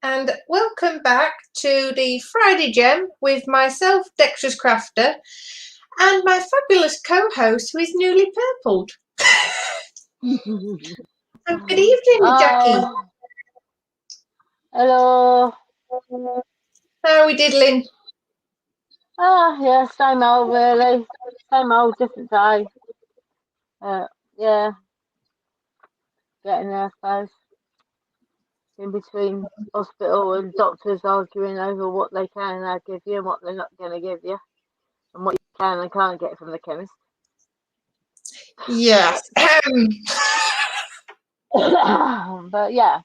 and welcome back to the Friday Gem with myself, Dexterous Crafter, and my fabulous co-host who is newly purpled. Good evening, Jackie. Hello. How are we diddling? Yeah, same old really. Same old, different day. Yeah, getting there, I suppose. In between hospital and doctors arguing over what they can and give you and what they're not going to give you, and what you can and can't get from the chemist. Yes. But yeah.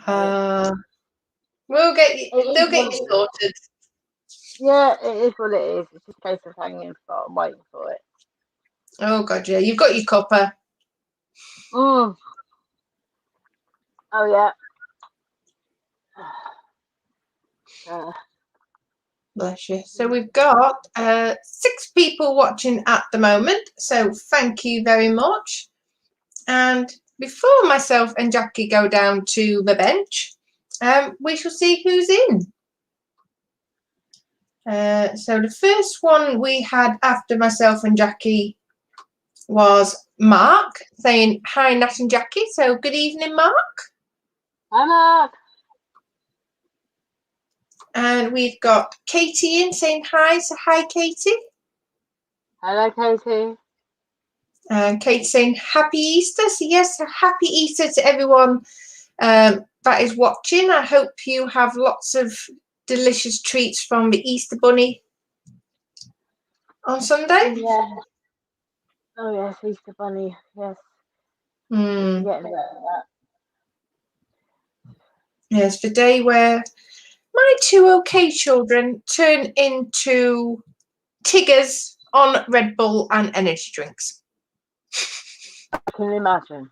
They'll get you sorted. Yeah, it is what it is. It's just a case of hanging for and waiting for it. Oh God, yeah. You've got your copper. Oh yeah. Bless you. So we've got 6 people watching at the moment. So thank you very much. And before myself and Jackie go down to the bench, we shall see who's in. So the first one we had after myself and Jackie was Mark saying, "Hi, Nat and Jackie." So good evening, Mark. Hi, Mark. And we've got Katie in saying hi. So hi, Katie. Hello, Katie. And Kate saying happy Easter. So yes, happy Easter to everyone that is watching. I hope you have lots of delicious treats from the Easter Bunny on Sunday. Yeah. Oh yes, Easter Bunny. Yes. Mm. Getting that. Yes, the day where my 2 OK children turn into Tiggers on Red Bull and energy drinks. I can imagine.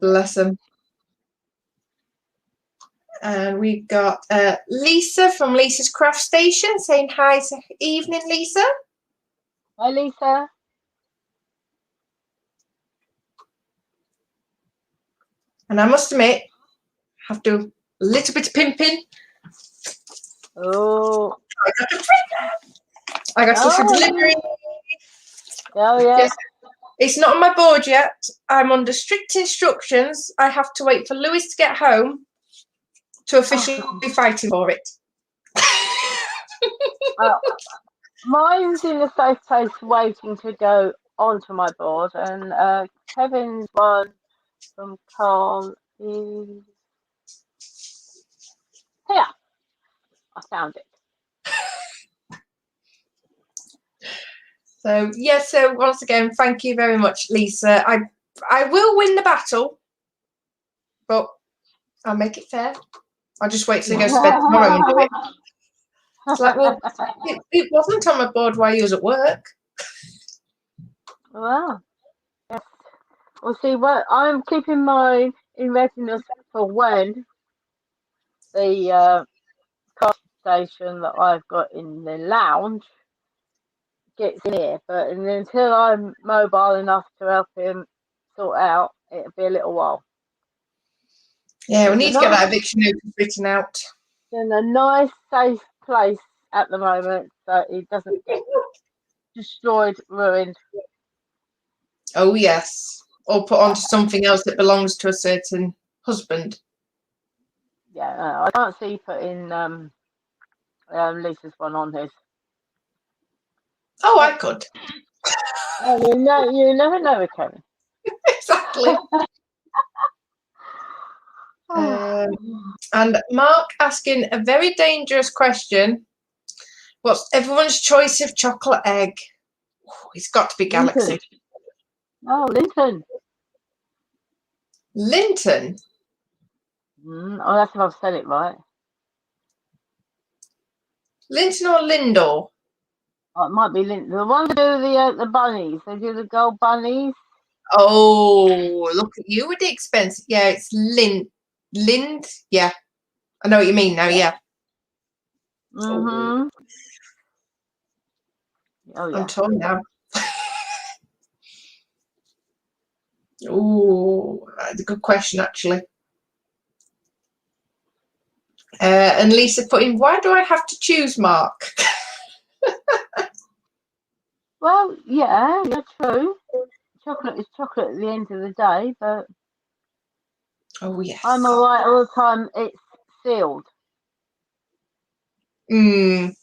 Bless them. And we've got Lisa from Lisa's Craft Station saying hi. Evening, Lisa. Hi, Lisa. And I must admit, I have to do a little bit of pimping. Oh. I got stuff for delivery. Oh, yeah. Yes. It's not on my board yet. I'm under strict instructions. I have to wait for Lewis to get home to officially be fighting for it. Mine's in a safe place waiting to go onto my board, and Kevin's one from Carl is here. I found it. So yes, so once again, thank you very much, Lisa. I will win the battle, but I'll make it fair. I'll just wait till he goes to bed tomorrow and do it. It's like, well, it wasn't on my board while you was at work. Well, yes. Well, see, I'm keeping mine in readiness for when the craft station that I've got in the lounge gets in here. But until I'm mobile enough to help him sort out, it'll be a little while. Yeah, we need to get that eviction notice written out. In a nice, safe place at the moment, so he doesn't get destroyed, ruined. Oh yes, or put onto something else that belongs to a certain husband. Yeah, no, I can't see putting Lisa's one on his. Oh, I could. Oh, you never know with Kevin. Exactly. And Mark asking a very dangerous question. What's everyone's choice of chocolate egg? Oh, it's got to be Galaxy. Linton. Oh, Linton. Linton? Oh, that's if I've said it right. Linton or Lindor? Oh, it might be Linton. The one to do the bunnies. They do the gold bunnies. Oh, look at you with the expensive. Yeah, it's Lind. Yeah, I know what you mean now. Yeah. Oh, yeah. I'm torn now. Oh, that's a good question, actually. And Lisa put in, why do I have to choose, Mark? Well, yeah, true. Chocolate is chocolate at the end of the day, but Oh, yes. I'm all right all the time. It's sealed. Mm.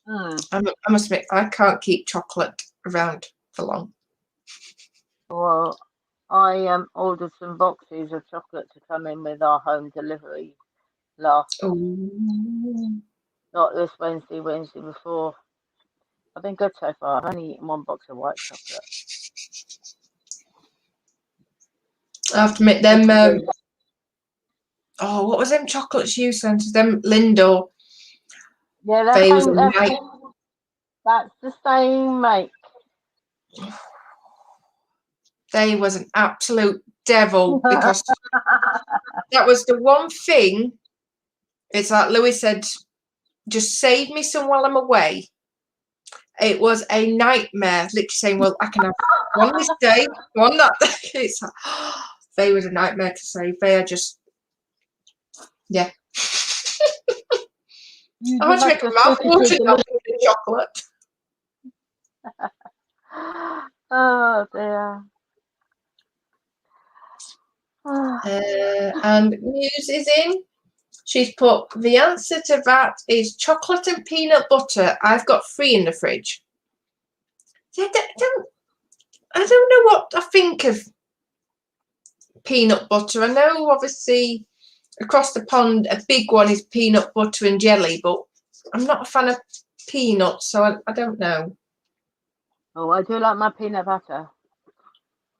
Mm. I must admit, I can't keep chocolate around for long. Well, I ordered some boxes of chocolate to come in with our home delivery last, Oh. not this Wednesday, Wednesday before. I've been good so far. I've only eaten one box of white chocolate. I have to admit, them. Oh, what was them chocolates you sent us? Them Lindor. Yeah, They was a night. that's the same make. They was an absolute devil because that was the one thing. It's like Louis said, just save me some while I'm away. It was a nightmare, literally saying, well, I can have one this day, one that day. It's like, they was a nightmare to save. They are just, yeah. I want to make a mouthwater chocolate. Oh dear. And Muse is in. She's put, the answer to that is chocolate and peanut butter. I've got 3 in the fridge. I don't know what I think of peanut butter. I know, obviously, across the pond, a big one is peanut butter and jelly, but I'm not a fan of peanuts, so I don't know. Oh, I do like my peanut butter.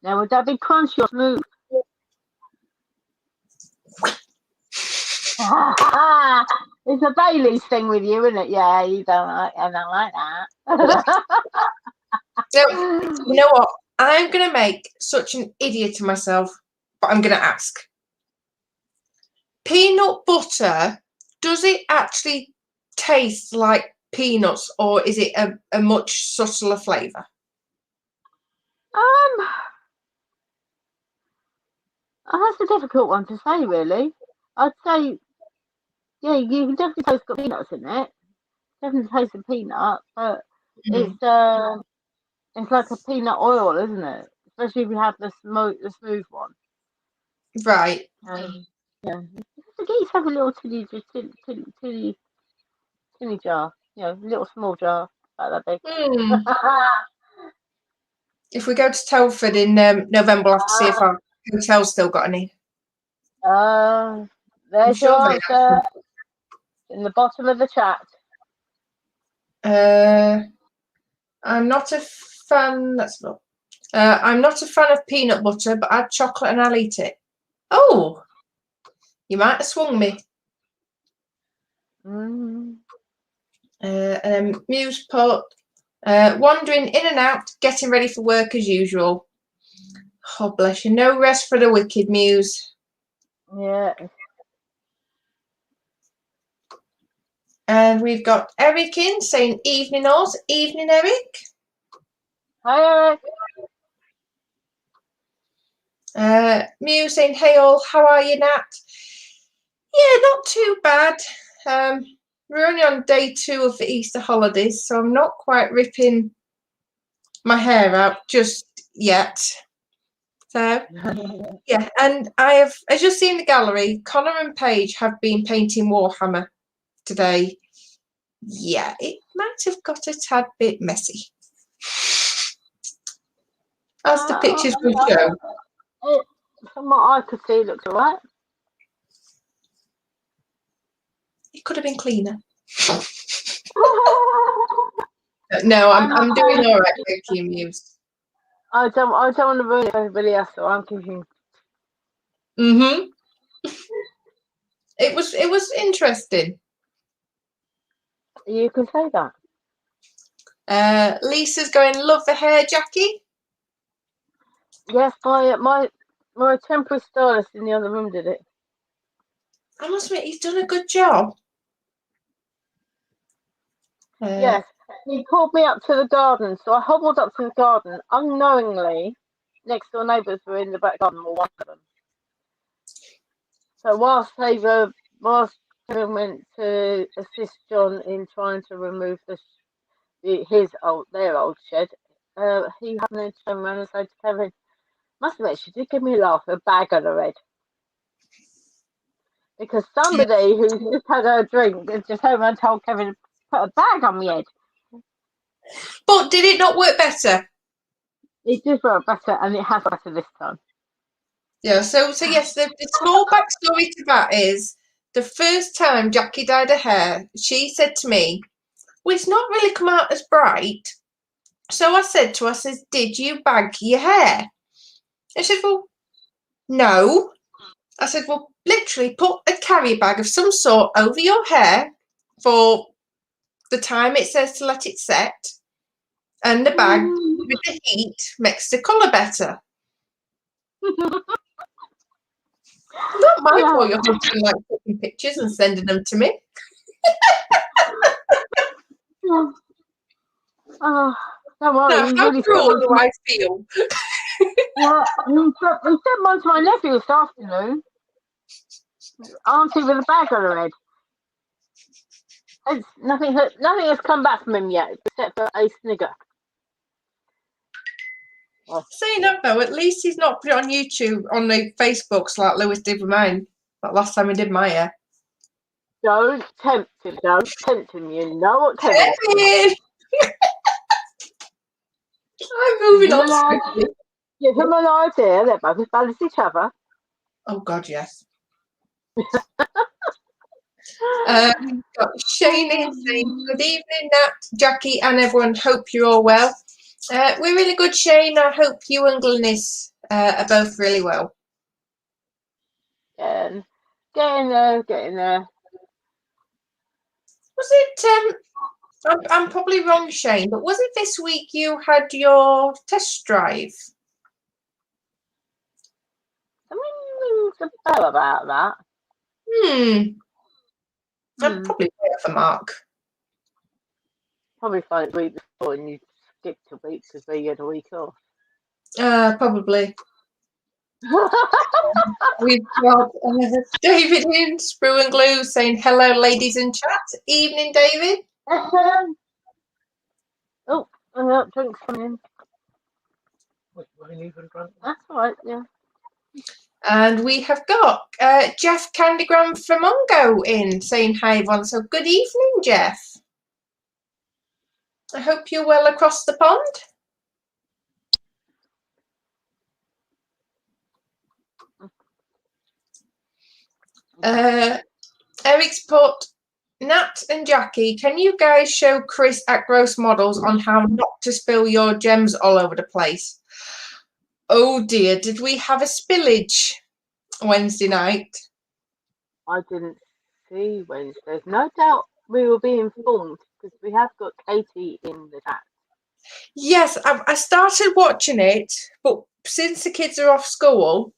Now, would that be crunchy or smooth? It's a Bailey's thing with you, isn't it? Yeah, I don't like that. So, you know what? I'm going to make such an idiot of myself, but I'm going to ask. Peanut butter, does it actually taste like peanuts, or is it a much subtler flavour? That's a difficult one to say, really. I'd say, yeah, you can definitely taste got peanuts in it. Definitely taste the peanut, but it's like a peanut oil, isn't it? Especially if you have the smooth one. Right. Yeah, so get yourself a little tinny jar. You know, little small jar, about that big. If we go to Telford in November, we'll have to see if our hotel's still got any. There's sure your answer in the bottom of the chat. I'm not a fan. That's not. I'm not a fan of peanut butter, but add chocolate and I'll eat it. Oh, you might have swung me. Muse put, wandering in and out, getting ready for work as usual. Oh, bless you. No rest for the wicked, Muse. Yeah. And we've got Eric in saying evening, Oz. Evening, Eric. Hi, Eric. Muse saying, hey all, how are you, Nat? Yeah, not too bad. We're only on day 2 of the Easter holidays, so I'm not quite ripping my hair out just yet. So, yeah, and I have, as you'll see in the gallery, Connor and Paige have been painting Warhammer today. Yeah, it might have got a tad bit messy, as the pictures will show. From what I could see, it looks alright. It could have been cleaner. No, I'm doing all right. Thank you, Muse. I don't want to ruin it for everybody else, so I'm keeping. It was interesting. You can say that. Lisa's going, love the hair, Jackie. Yes, my temporary stylist in the other room did it. I must admit, he's done a good job. Yes, he called me up to the garden, so I hobbled up to the garden unknowingly. next door neighbours were in the back garden, or one of them. So whilst Kevin went to assist John in trying to remove their old shed, he happened to turn around and say to Kevin, "Must admit, she did give me a laugh, a bag on her head." Because somebody who just had a drink and just turned around and told Kevin to put a bag on my head. But did it not work better? It did work better, and it has better this time. Yeah, so yes, the small backstory to that is the first time Jackie dyed her hair, she said to me, "Well, it's not really come out as bright." So I said to her, I says, "Did you bag your hair?" And she said, "Well, no." I said, "Well, literally put a carry bag of some sort over your hair for the time it says to let it set, and the bag with the heat makes the colour better." Not my fault your husband like taking pictures and sending them to me. Oh, don't worry, Now, how cruel do I feel? Yeah, he sent one to my nephew this afternoon. Auntie with a bag on her head. Nothing has come back from him yet, except for a snigger. Oh. Saying that though, at least he's not put it on YouTube, on the Facebooks like Lewis did with mine. That last time he did my hair. Don't tempt him. Don't tempt him. You know what Kevin Kevin! I'm moving on swiftly. Give him an idea that both balance each other. Oh God, yes. Got Shane in saying, "Good evening, Nat, Jackie, and everyone. Hope you're all well." We're really good, Shane. I hope you and Glynis are both really well. And getting there. Was it? I'm probably wrong, Shane, but was it this week you had your test drive? Something rings a bell about that. I'd probably wait for Mark. Probably find it week before and you skipped a week because we had a week off. Probably. We've got David in Sprue and Glue saying hello, ladies in chat. Evening, David. Oh, drinks coming in. That's all right, yeah. And we have got Jeff Candygram from Mongo in saying hi, everyone. So good evening, Jeff. I hope you're well across the pond. Eric's put, "Nat and Jackie, can you guys show Chris at Gross Models on how not to spill your gems all over the place?" Oh dear, did we have a spillage Wednesday night? I didn't see Wednesdays. No doubt we will be informed because we have got Katie in the chat. Yes, I started watching it, but since the kids are off school,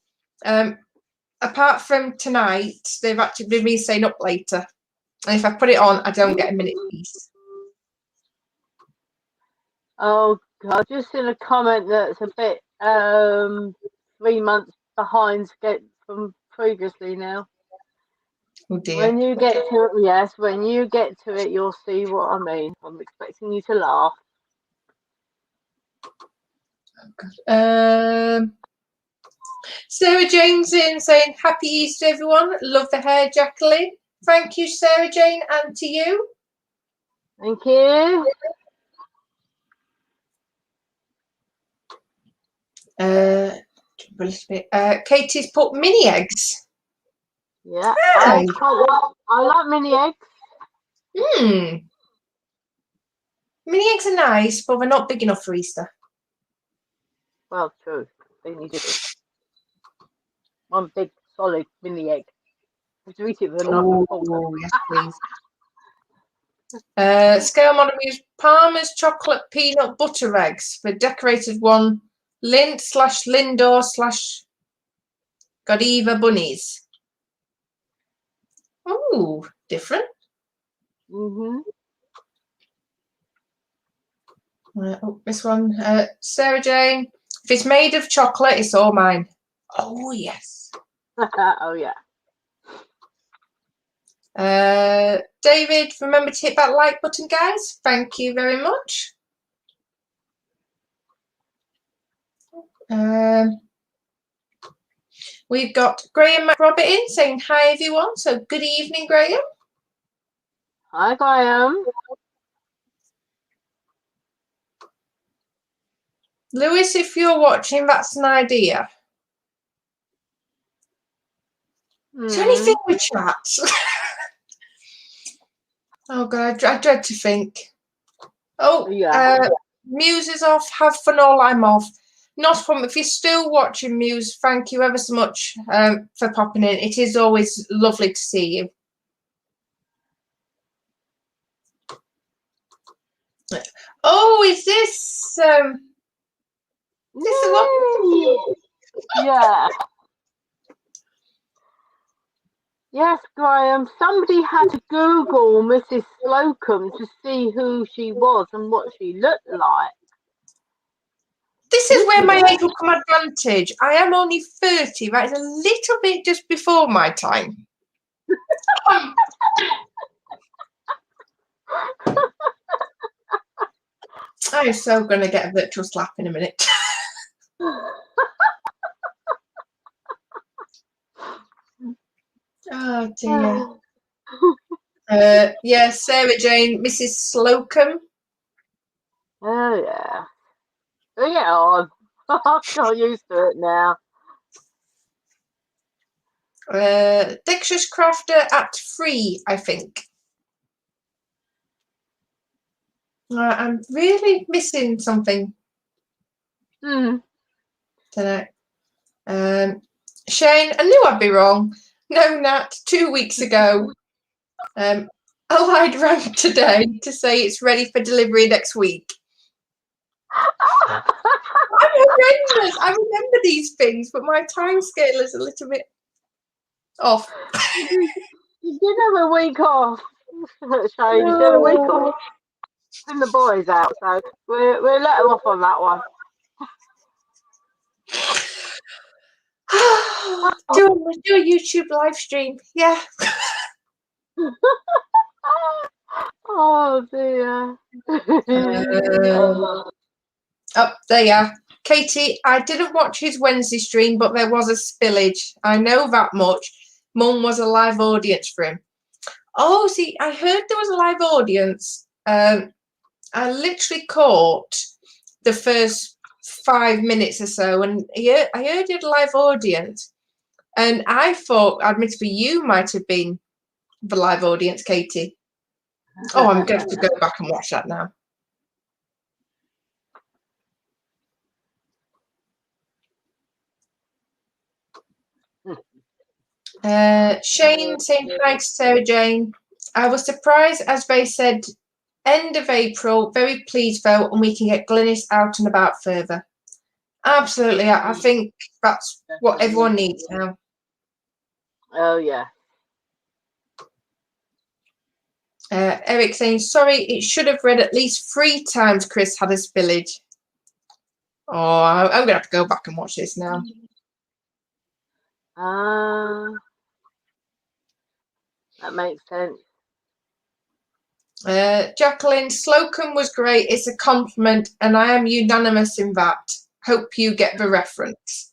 apart from tonight, they've actually been me staying up later. And if I put it on, I don't get a minute peace. Oh God, just seen a comment that's a bit 3 months behind from previously now. Oh dear. When you get to it, yes, when you get to it, you'll see what I mean. I'm expecting you to laugh. Sarah Jane's in saying, "Happy Easter, everyone. Love the hair, Jacqueline." Thank you, Sarah Jane, and to you. Thank you. Katie's put mini eggs. Yeah, Hey. I like mini eggs. Mini eggs are nice, but they're not big enough for Easter. Well, true. They need one big solid mini egg. To eat it with a knife and fork. Oh, yes, please. Scale model used Palmer's chocolate peanut butter eggs for decorated one Lindor/Godiva bunnies. Oh, different. This one. Sarah Jane. If it's made of chocolate, it's all mine. Oh, yes. Oh, yeah. David, remember to hit that like button, guys. Thank you very much. We've got Graham Robert in saying hi, everyone. So good evening, Graham. Hi, Graham. Lewis, if you're watching, that's an idea. Is there anything with chat? Oh, God, I dread to think. Oh, yeah. Muse is off. Have fun all I'm off. Not a problem. If you're still watching, Muse, thank you ever so much for popping in. It is always lovely to see you. Oh, is this the one? Yeah. Yes, Graham. Somebody had to Google Mrs. Slocum to see who she was and what she looked like. This is where my age will come advantage. I am only 30. That is a little bit just before my time. I'm so going to get a virtual slap in a minute. Oh, dear. Yeah, Sarah Jane, Mrs. Slocum. Oh, yeah. Bring it on. I'm not used to it now. Dexterous Crafter at 3, I think. I'm really missing something tonight. Shane, I knew I'd be wrong. No, Nat, 2 weeks ago. Allied rang today to say it's ready for delivery next week. I'm horrendous. I remember these things, but my time scale is a little bit off. You did have a week off, Shane. You did a week off. And the boys out, so we'll let them off on that one. do a YouTube live stream, yeah. Oh dear. Oh, there you are. Katie, I didn't watch his Wednesday stream, but there was a spillage. I know that much. Mum was a live audience for him. Oh, see, I heard there was a live audience. I literally caught the first 5 minutes or so, and I heard you had a live audience, and I thought, admittedly, you might have been the live audience, Katie. Oh, I'm going to have to go back and watch that now. Shane saying hi to Sarah Jane. I was surprised, as they said, end of April. Very pleased though, and we can get Glynis out and about further. Absolutely, I think that's what everyone needs now. Oh yeah. Eric saying sorry, it should have read at least 3 times. Chris had a spillage. Oh, I'm gonna have to go back and watch this now. That makes sense. Jacqueline, Slocum was great. It's a compliment, and I am unanimous in that. Hope you get the reference.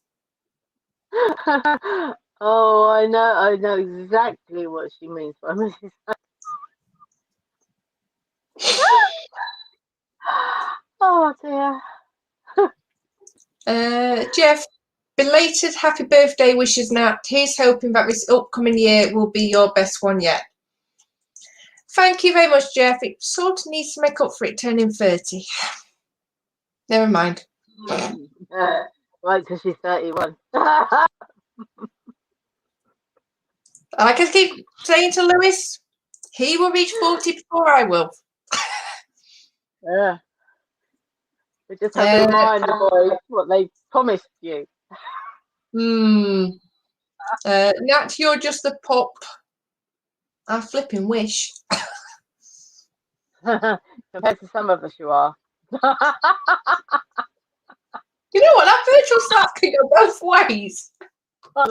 Oh, I know exactly what she means by Mrs. Oh dear. Jeff, belated happy birthday wishes, Nat. Here's hoping that this upcoming year will be your best one yet. Thank you very much, Jeff. It sort of needs to make up for it turning 30. Never mind. Right, till she's 31. I can keep saying to Lewis, he will reach 40 before I will. Yeah. We just have to remind the boys what they promised you. Nat, you're just the pup. I flipping wish. Compared to some of us, you are. You know what? That virtual slap can go both ways. I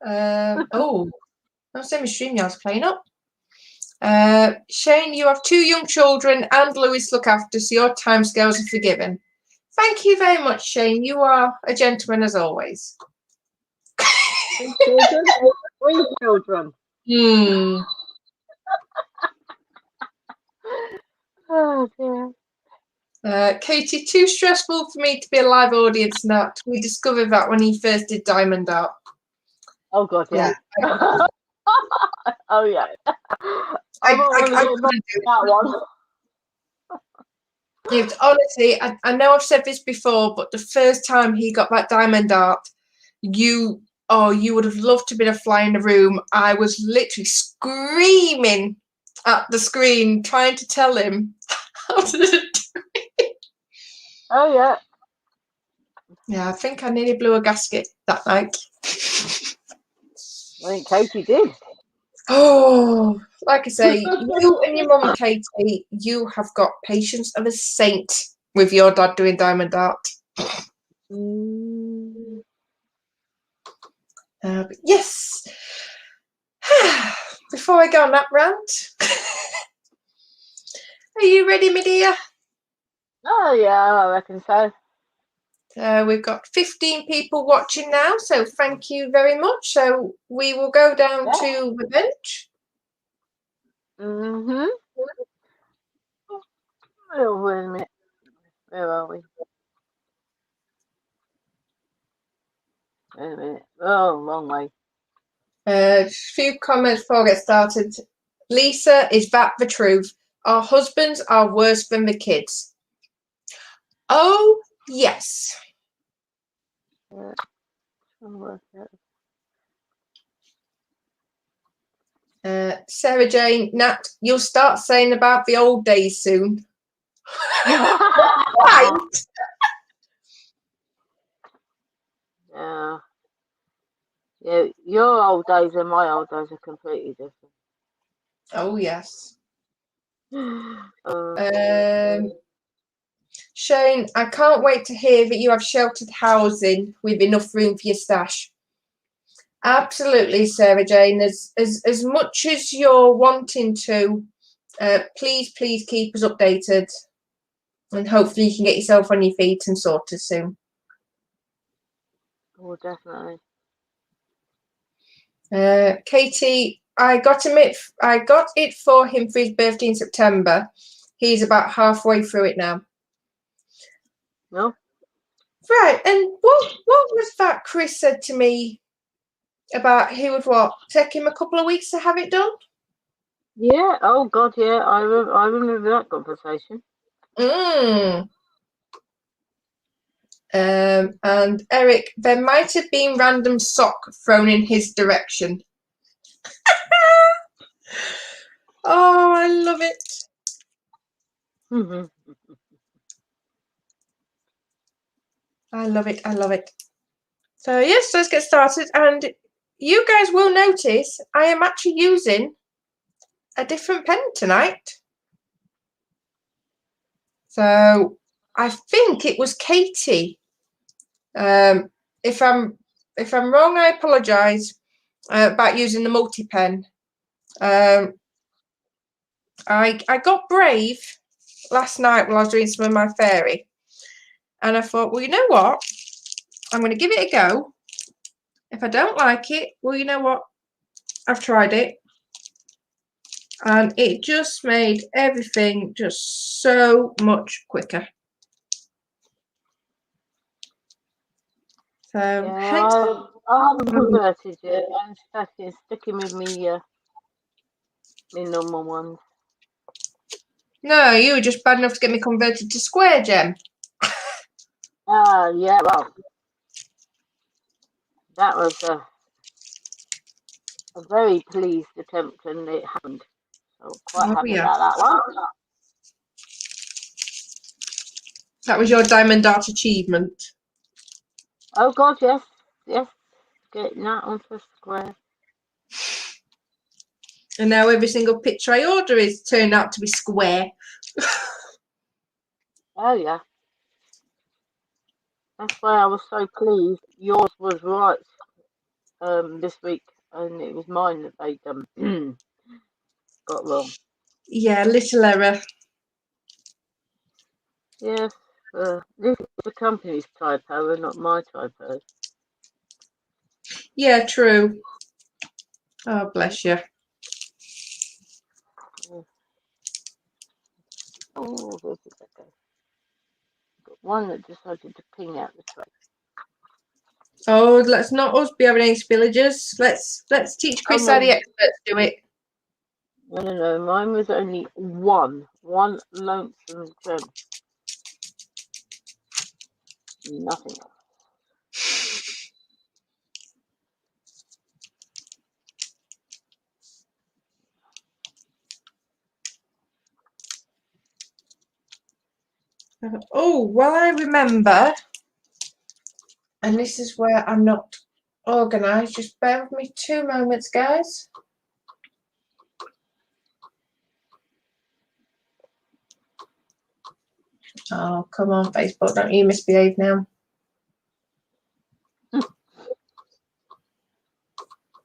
know. Oh, that's same as StreamYard's playing up. Shane, you have 2 young children and Louis to look after, so your timescales are forgiven. Thank you very much, Shane. You are a gentleman as always. 3 children? 3 children. Oh dear. Katie, too stressful for me to be a live audience nut. We discovered that when he first did Diamond Art. Oh god, yeah. Oh yeah. I couldn't do that one. it. Honestly, I know I've said this before, but the first time he got that Diamond Art, you would have loved to have been a fly in the room. I was literally screaming at the screen, trying to tell him how to do it. Oh yeah. Yeah, I think I nearly blew a gasket that night. I think Katie did. Oh, like I say, you and your mum, Katie, you have got patience of a saint with your dad doing Diamond Art. But yes. Before I go on that rant, are you ready, my dear? Oh yeah, I reckon so. We've got 15 people watching now, so thank you very much. So we will go down to the bench. Oh, wait a minute. Where are we? Wait a minute. Oh, long way. A few comments before I get started. Lisa, is that the truth? Our husbands are worse than the kids. Oh, yes. Sarah Jane, Nat, you'll start saying about the old days soon. Right. Yeah. Yeah, your old days and my old days are completely different. Oh, yes. Shane, I can't wait to hear that you have sheltered housing with enough room for your stash. Absolutely, Sarah Jane. As much as you're wanting to, please keep us updated, and hopefully you can get yourself on your feet and sorted soon. Oh, definitely. Katie, I got it for him for his birthday in September. He's about halfway through it now. No. Right, and what was that Chris said to me about he would take him a couple of weeks to have it done? Yeah. Oh God. Yeah. I remember that conversation. And Eric, there might have been random sock thrown in his direction. Oh, I love it. I love it. I love it. So yes, let's get started. And you guys will notice I am actually using a different pen tonight. So I think it was Katie. If I'm wrong, I apologise about using the multi pen. I got brave last night while I was doing some of my fairy, and I thought, well, you know what? I'm going to give it a go. If I don't like it, well, you know what? I've tried it, and it just made everything just so much quicker. So yeah, I haven't converted yet. I'm sticking with me my normal ones. No, you were just bad enough to get me converted to square gem. Yeah, well, that was a very pleased attempt, and it happened. So quite happy about that one. That was your Diamond Art achievement. Oh God, yes, getting that onto a square. And now every single picture I order is turned out to be square. Oh yeah. That's why I was so pleased. Yours was right this week, and it was mine that they got wrong. Yeah, little error. Yes, this is the company's typo and not my typo. Yeah, true. Oh, bless you. Oh, where's the second? Got one that decided to ping out the tray. Oh, let's not us be having any spillages. Let's teach Chris how the experts do it. No. Mine was only one lonesome gem. Nothing else. Oh, well, I remember, and this is where I'm not organised. Just bear with me 2 moments, guys. Oh, come on, Facebook, don't you misbehave now.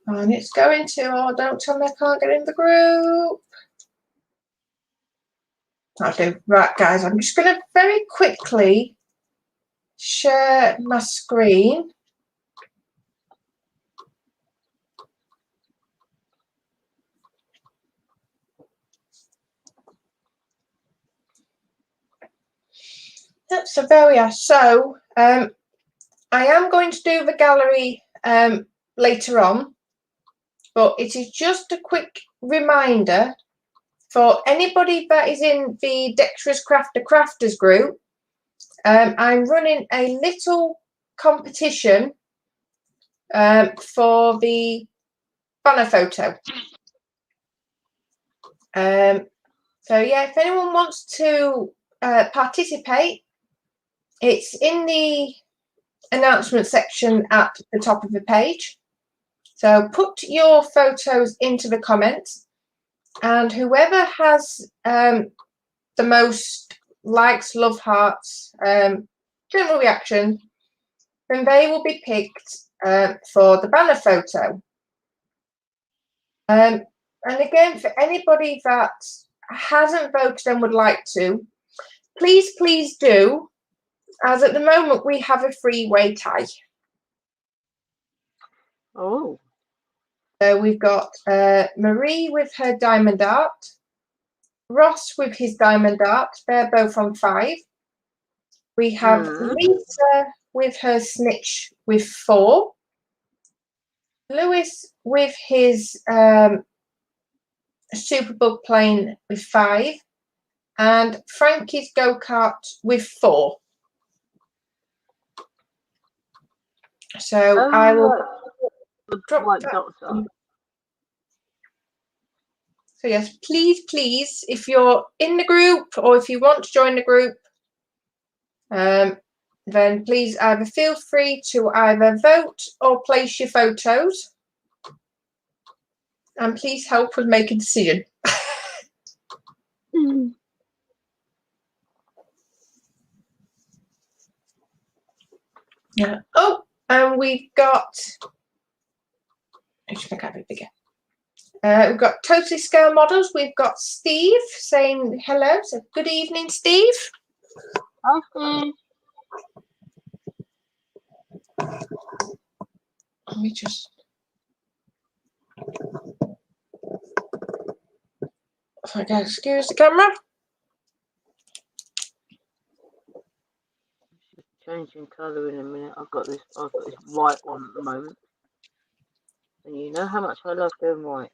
And it's going to, oh, don't tell me I can't get in the group. Okay, right, guys, I'm just going to very quickly share my screen. So there we are. So I am going to do the gallery later on, but it is just a quick reminder for anybody that is in the Dexterous Crafters group. I'm running a little competition for the banner photo. So yeah, if anyone wants to participate, it's in the announcement section at the top of the page. So put your photos into the comments, and whoever has the most likes, love hearts, general reaction, then they will be picked for the banner photo. And again, for anybody that hasn't voted and would like to, please do, as at the moment we have a three-way tie. Oh. So we've got Marie with her diamond art, Ross with his diamond art, they're both on 5. We have Lisa with her snitch with 4, Lewis with his superbug plane with 5, and Frankie's go-kart with 4. So I will drop that. So yes, please, if you're in the group or if you want to join the group, then please either feel free to either vote or place your photos. And please help with make a decision. Yeah. Oh, and we've got. I should make that a bit bigger. We've got Totally Scale Models. We've got Steve saying hello. So good evening, Steve. Hi, Steve. Let me just. If I can excuse the camera. Changing colour in a minute. I've got this white one at the moment. And you know how much I love doing white.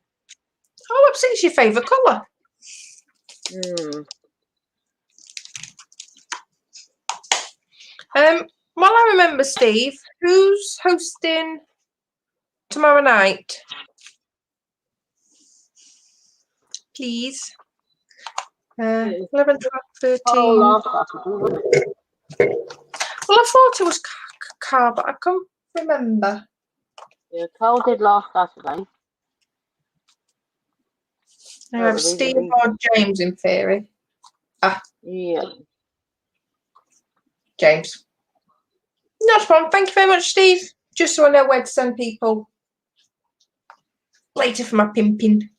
Oh, what's your favourite colour? While I remember, Steve, who's hosting tomorrow night? Please. 11, 12, 13. Oh, last Well, I thought it was Carl, but I can't remember. Yeah, Carl did last Saturday. I have Steve or James in theory. Yeah. James. Not a problem. Thank you very much, Steve. Just so I know where to send people later for my pimping.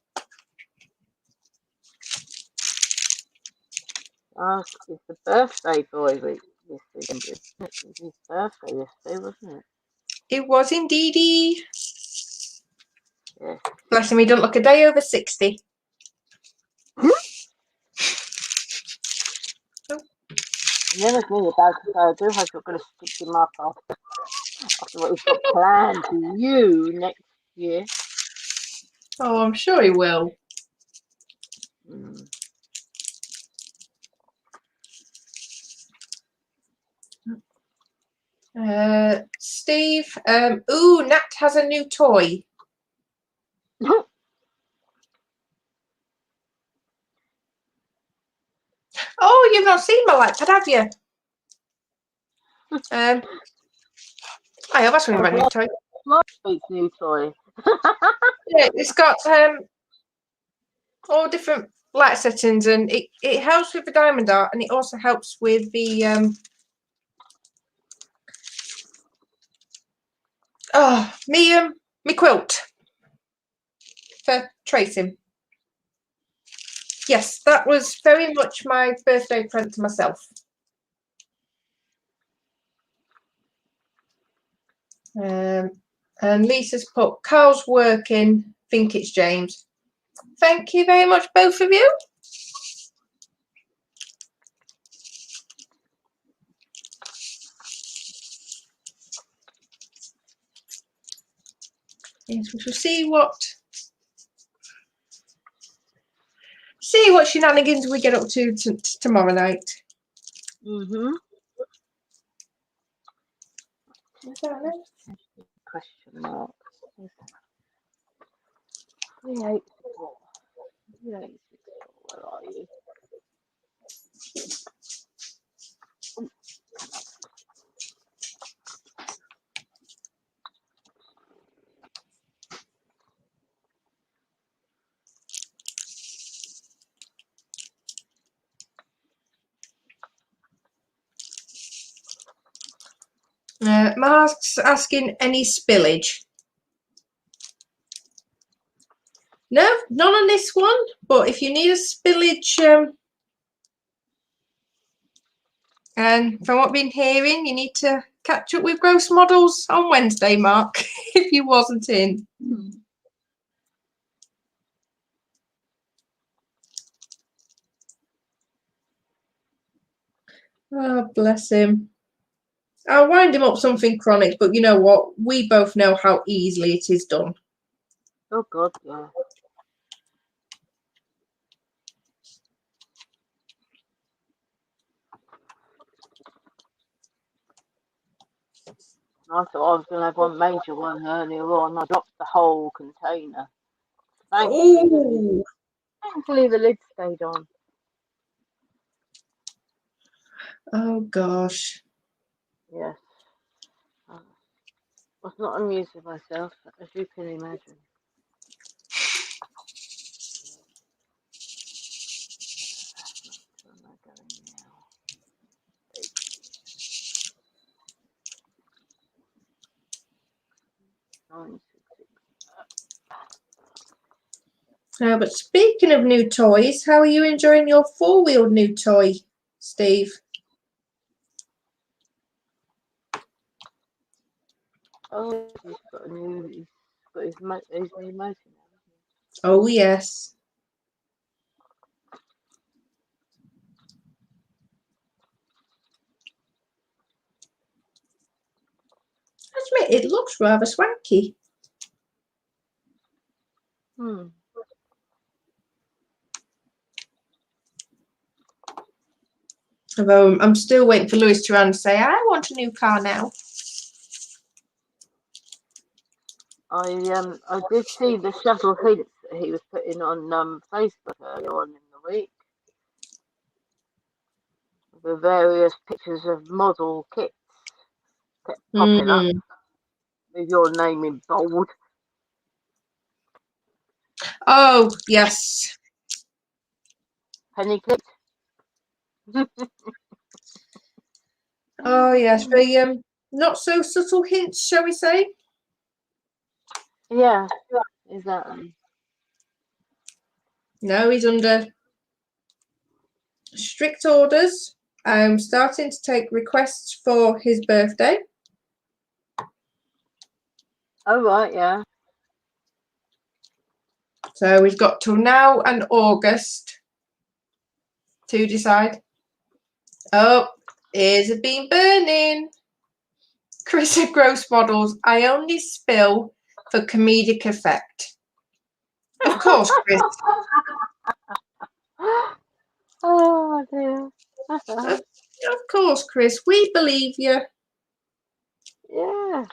It's the birthday boy week this weekend. It was his birthday yesterday, wasn't it? It was indeedy. Yeah. Bless him, he don't look a day over 60. The other thing about it, I do hope you're going to stick him up after what he's got planned for you next year. Oh, I'm sure he will. Mm. Steve, Nat has a new toy. Oh, you've not seen my iPad, have you? I have actually got a new toy. Last week's new toy. Yeah, it's got all different light settings, and it helps with the diamond art, and it also helps with the me quilt for tracing. Yes, that was very much my birthday present to myself. And Lisa's put Carl's working. Think it's James. Thank you very much, both of you. Yes, we shall see what shenanigans we get up to tomorrow night. Mm-hmm. Question mark. 384. 384. Where are you? Mark's asking any spillage. No, none on this one. But if you need a spillage, and from what I've been hearing, you need to catch up with Gross Models on Wednesday, Mark, if you wasn't in. Oh, bless him. I'll wind him up something chronic, but you know what? We both know how easily it is done. Oh, God, yeah. I thought I was going to have one major one earlier on. I dropped the whole container. Thankfully, the lid stayed on. Oh, gosh. Yes. I was not amused with myself, as you can imagine. Where am I going now? But speaking of new toys, how are you enjoying your four-wheeled new toy, Steve? Oh, he's got his new motor now. Oh, yes. I admit, it looks rather swanky. Although I'm still waiting for Lewis to run and say, I want a new car now. I did see the shuttle hints that he was putting on Facebook earlier on in the week. The various pictures of model kits kept popping up with your name in bold. Oh, yes. Penny kit. Oh yes, the not so subtle hints, shall we say? Yeah, exactly. No, he's under strict orders. I'm starting to take requests for his birthday. Oh right, yeah. So we've got till now and August to decide. Oh, ears have been burning. Chris at Gross Models. I only spill for comedic effect. Of course, Chris. Oh dear. Of course, Chris. We believe you. Yeah.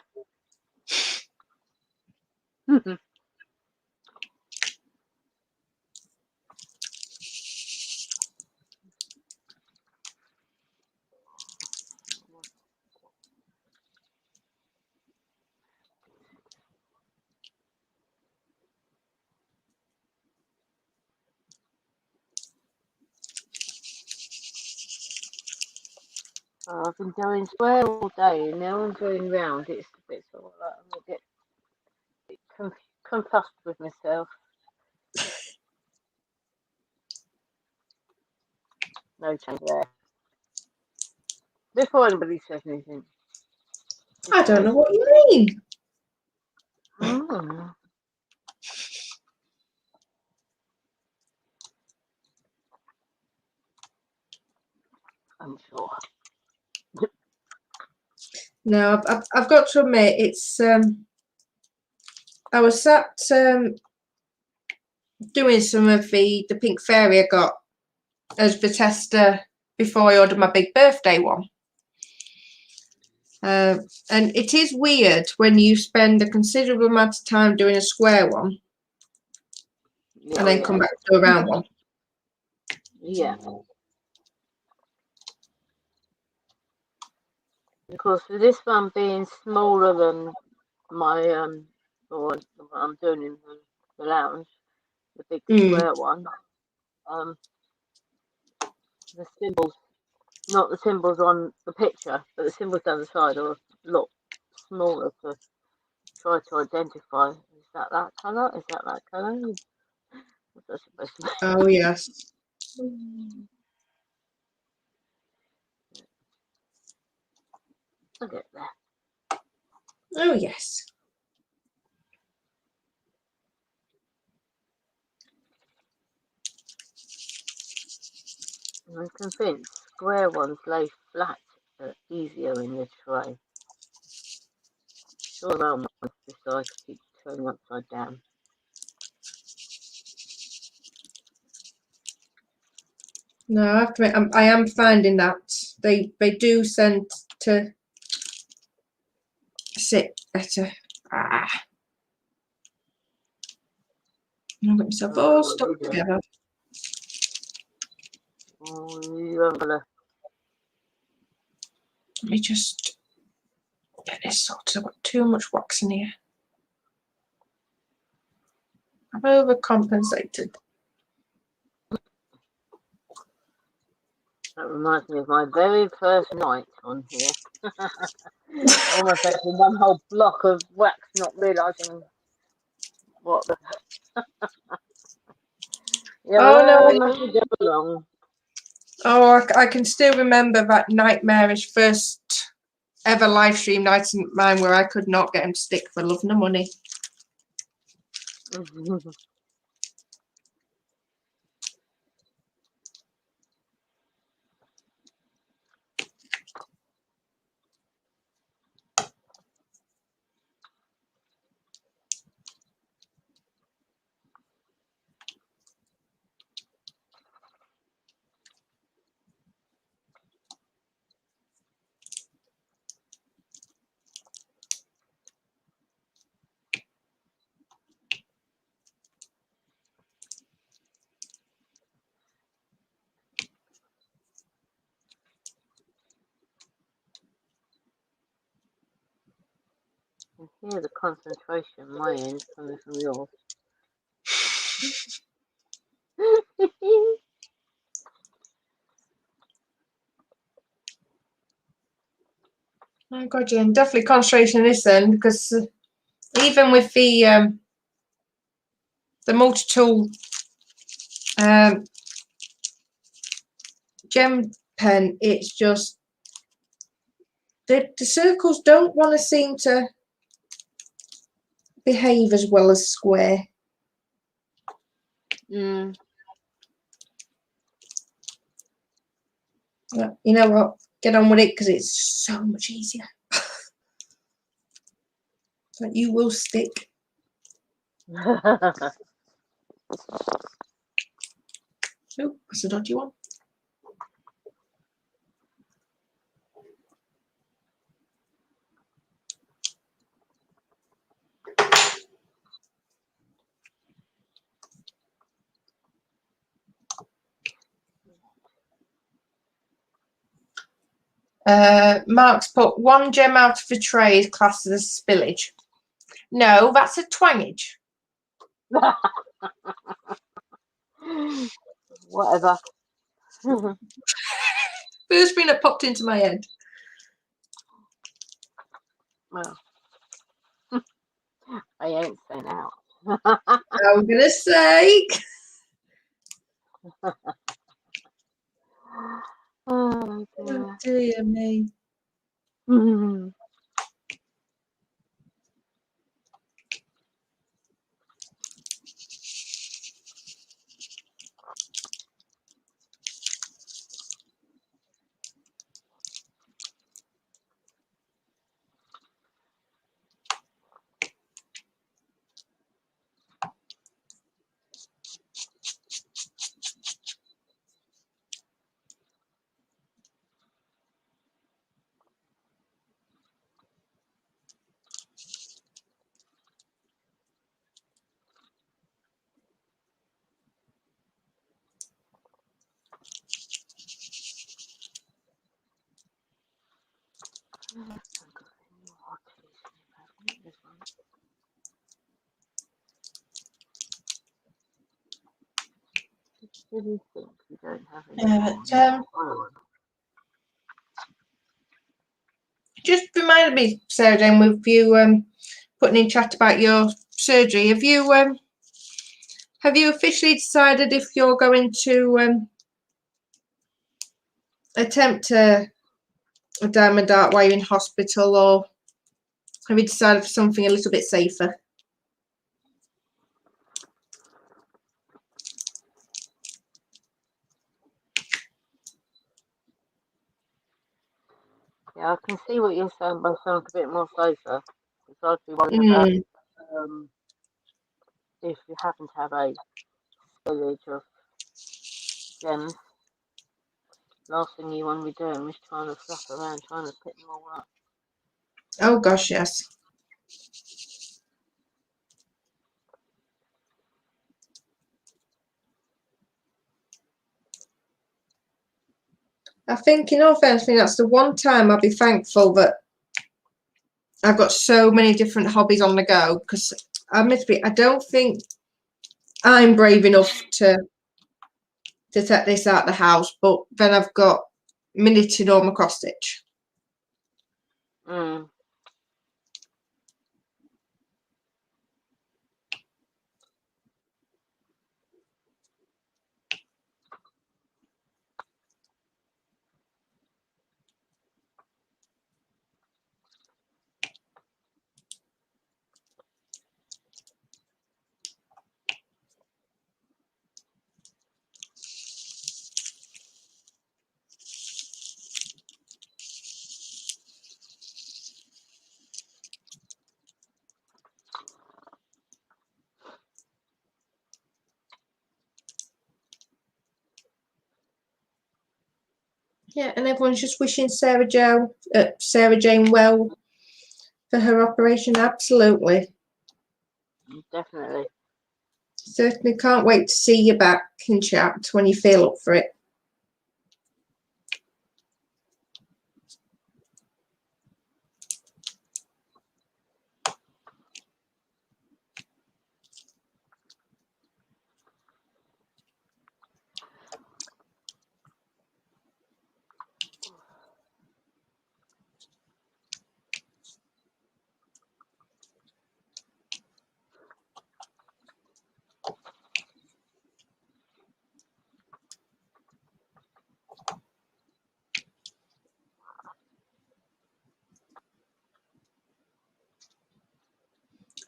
Oh, I've been doing square all day, and now I'm doing round. It's a bit sort of like I'm a bit confussed with myself. No change there. Before anybody says anything, I just don't say, know what you mean. mm, I'm sure. No, I've got to admit, it's I was sat doing some of the pink fairy I got as the tester before I ordered my big birthday one. And it is weird when you spend a considerable amount of time doing a square one and then come back to a round one. Yeah. Of course, with this one being smaller than my or what I'm doing in the lounge, the big square one, um, the symbols, not the symbols on the picture, but the symbols down the side are a lot smaller to try to identify. Is that colour? Is that colour? What's that supposed to be? Oh yes. I'll get there. Oh yes. I'm convinced square ones lay flat easier in the tray. Sure, round ones this side keep turning upside down. No, I have to admit, I am finding that they do tend to sit better. I'll get myself all stuck together. Oh, you haven't got a Let me just get this sorted. I've got too much wax in here. I've overcompensated. That reminds me of my very first night on here. Almost actually one whole block of wax, not realising what the. You Oh no! learn as you go along. Oh, I can still remember that nightmarish first ever live stream night of mine where I could not get him to stick for love nor money. I hear the concentration on my end coming from yours. Oh God, yeah, and definitely concentration in this then, because even with the multi-tool gem pen, it's just the circles don't want to seem to behave as well as square. Mm. You know what? Get on with it because it's so much easier. But you will stick. Oh, that's a dodgy one. Mark's put 1 gem out of a tray is classed as a spillage. No, that's a twangage. Whatever. First thing that popped into my head. Well, I ain't saying out. I'm gonna say. Oh Oh dear. dear me. Really think you don't have any But, just reminded me, Sarah Jane, with you putting in chat about your surgery. Have you officially decided if you're going to attempt a diamond art while you're in hospital, or have you decided for something a little bit safer? Yeah, I can see what you're saying by sounding a bit more safer. Because I'd be worried about if you happen to have a spillage of gems. Last thing you want to be doing is trying to fluff around, trying to pick them all up. Oh gosh, yes. I think, in all fairness, that's the one time I'll be thankful that I've got so many different hobbies on the go, because I don't think I'm brave enough to take this out the house, but then I've got miniature normal cross stitch. Mm. Yeah, and everyone's just wishing Sarah Jane well for her operation. Absolutely. Definitely. Certainly can't wait to see you back in chat when you feel up for it.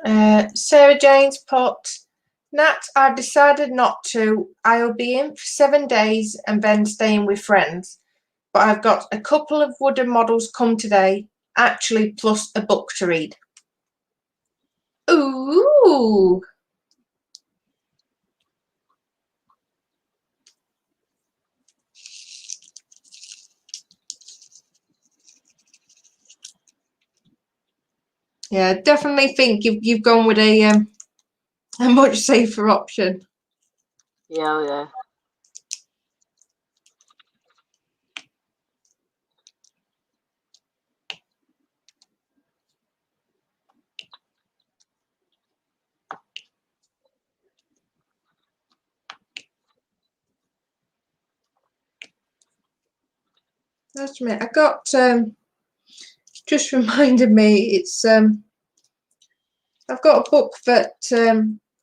Sarah Jane's put, Nat, I've decided not to. I'll be in for 7 days and then staying with friends. But I've got a couple of wooden models come today, actually, plus a book to read. Ooh. Yeah, I definitely think you've gone with a much safer option. Yeah, yeah. That's me. I got just reminded me. It's I've got a book that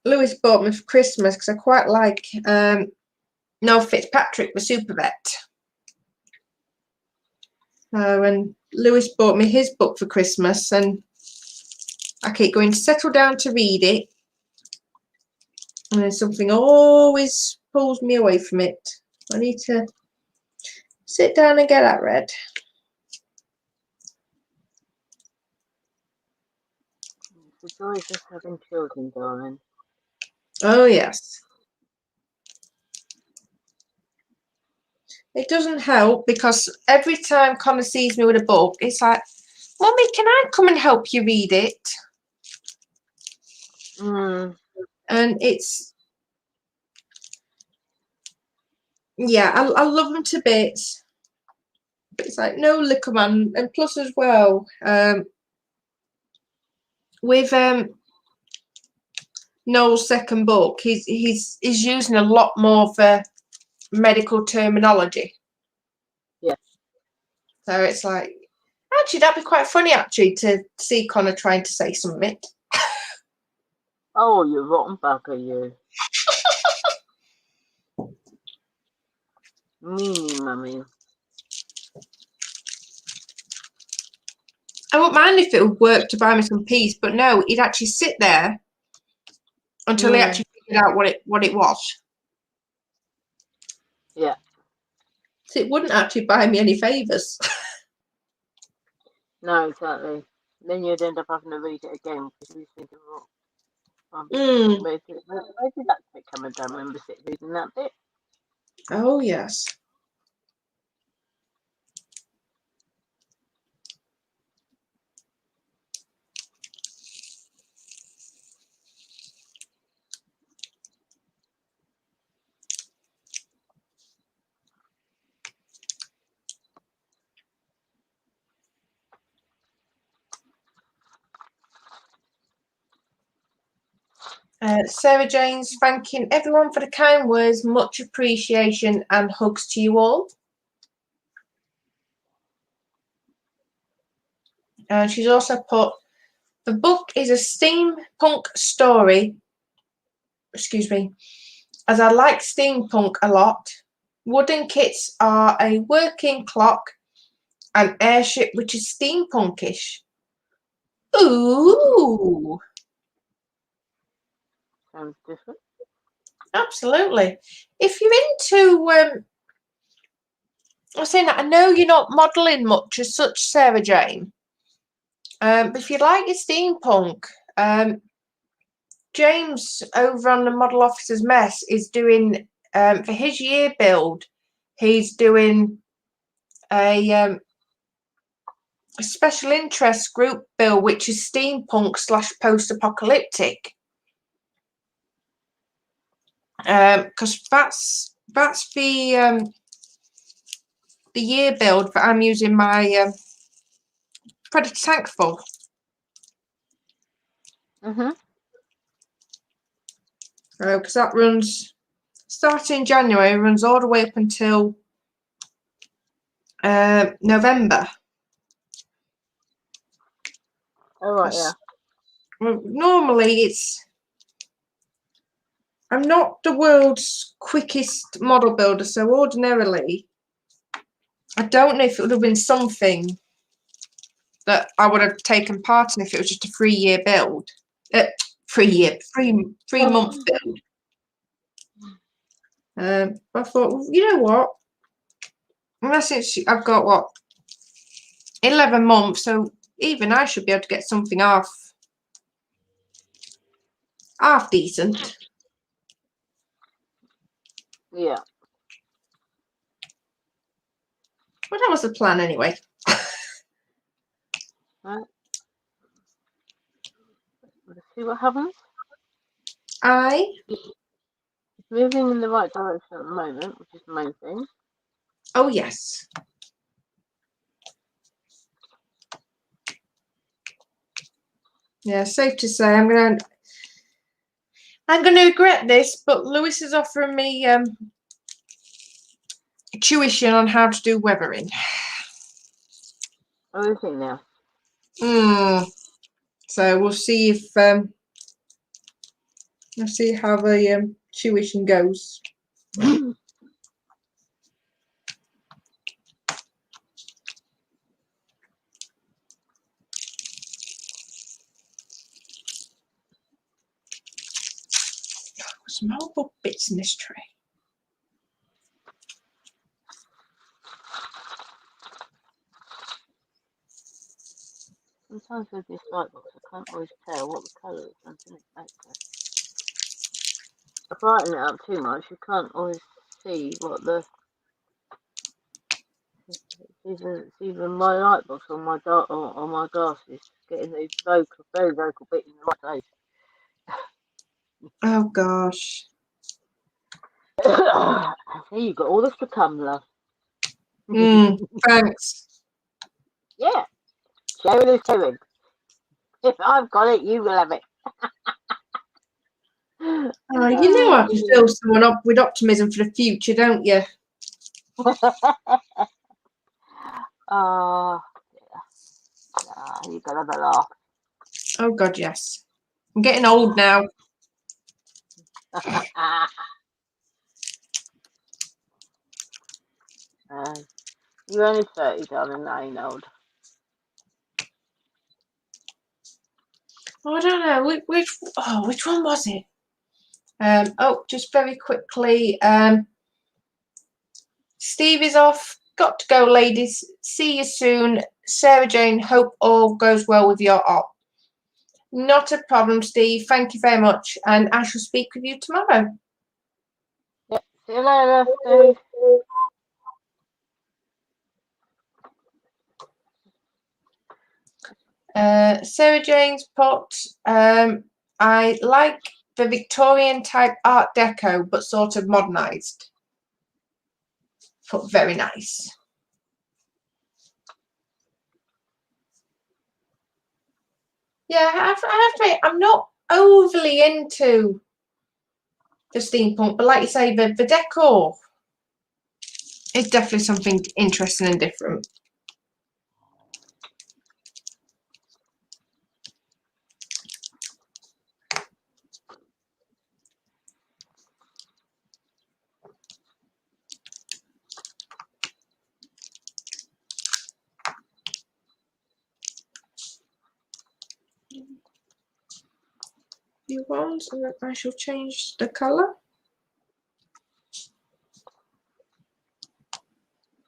Lewis bought me for Christmas because I quite like Noel Fitzpatrick, the super vet. And Lewis bought me his book for Christmas, and I keep going to settle down to read it, and then something always pulls me away from it. I need to sit down and get that read. The joys of having children, darling. Oh yes. It doesn't help because every time Connor sees me with a book, it's like, Mummy, can I come and help you read it? And it's, yeah, I love them to bits. But it's like, no, little man. And plus as well, with Noel's second book, he's using a lot more of medical terminology. Yeah. So it's like, actually, that'd be quite funny, actually, to see Connor trying to say something. Oh, you rotten bugger, you. Meanie mummy. I wouldn't mind if it would work to buy me some peace, but no, he'd actually sit there until he actually figured out what it was. Yeah. So it wouldn't actually buy me any favours. No, exactly. Then you'd end up having to read it again because you think, where did that bit come? I don't remember reading that bit. Oh, yes. Sarah Jane's thanking everyone for the kind words, much appreciation and hugs to you all. She's also put, the book is a steampunk story, excuse me, as I like steampunk a lot. Wooden kits are a working clock, an airship which is steampunkish. Ooh! Sounds different. Absolutely. If you're into, I'm saying that I know you're not modelling much as such, Sarah Jane. But if you like your steampunk, James over on the Model Officers Mess is doing for his year build. He's doing a special interest group build, which is steampunk / post-apocalyptic. Because that's the year build that I'm using my Predator tank for. Because that runs starting January, runs all the way up until November. Oh, right, yeah. Well, normally I'm not the world's quickest model builder, so ordinarily I don't know if it would have been something that I would have taken part in if it was just a 3-year build. 3 month build. I thought, well, you know what? Since I've got what 11 months, so even I should be able to get something half decent. Yeah. Well, that was the plan anyway. Right. Let's see what happens. It's Moving in the right direction at the moment, which is the main thing. Oh yes. Yeah, safe to say I'm gonna regret this, but Lewis is offering me tuition on how to do weathering. Oh, is it now? So we'll see if we'll see how the tuition goes. Some multiple bits in this tray. Sometimes with this light box, I can't always tell what the colour is until it's background. If I brighten it up too much, you can't always see what the. It's either my light box or my or my glasses getting the very vocal bit in the right place. Oh gosh. Here you got all this to come, love. Thanks. Yeah, sharing is caring. If I've got it, you will have it. You know I can fill someone up with optimism for the future, don't you? Oh, yeah. You gotta have a laugh. Oh God, yes. I'm getting old now. You're only 30, darling. That ain't old. Oh, I don't know which one was it? Just very quickly. Steve is off. Got to go, ladies. See you soon. Sarah Jane, hope all goes well with your op. Not a problem, Steve. Thank you very much. And I shall speak with you tomorrow. Yep. See you later, Steve. Sarah Jane's put, I like the Victorian type Art Deco, but sort of modernised. Put very nice. Yeah, I have to admit, I'm not overly into the steampunk, but like you say, the decor is definitely something interesting and different. You want, and then I shall change the colour.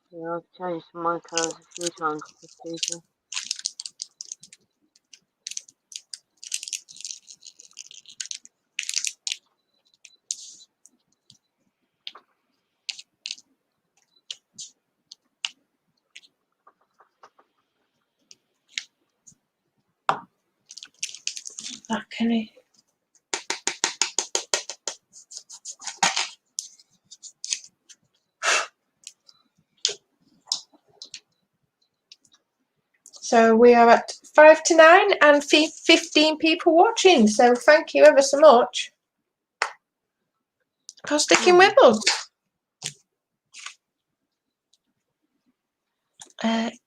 Yeah, I've changed my colours a few times this season. That can I? So we are at 5 to 9 and 15 people watching. So thank you ever so much for sticking with us.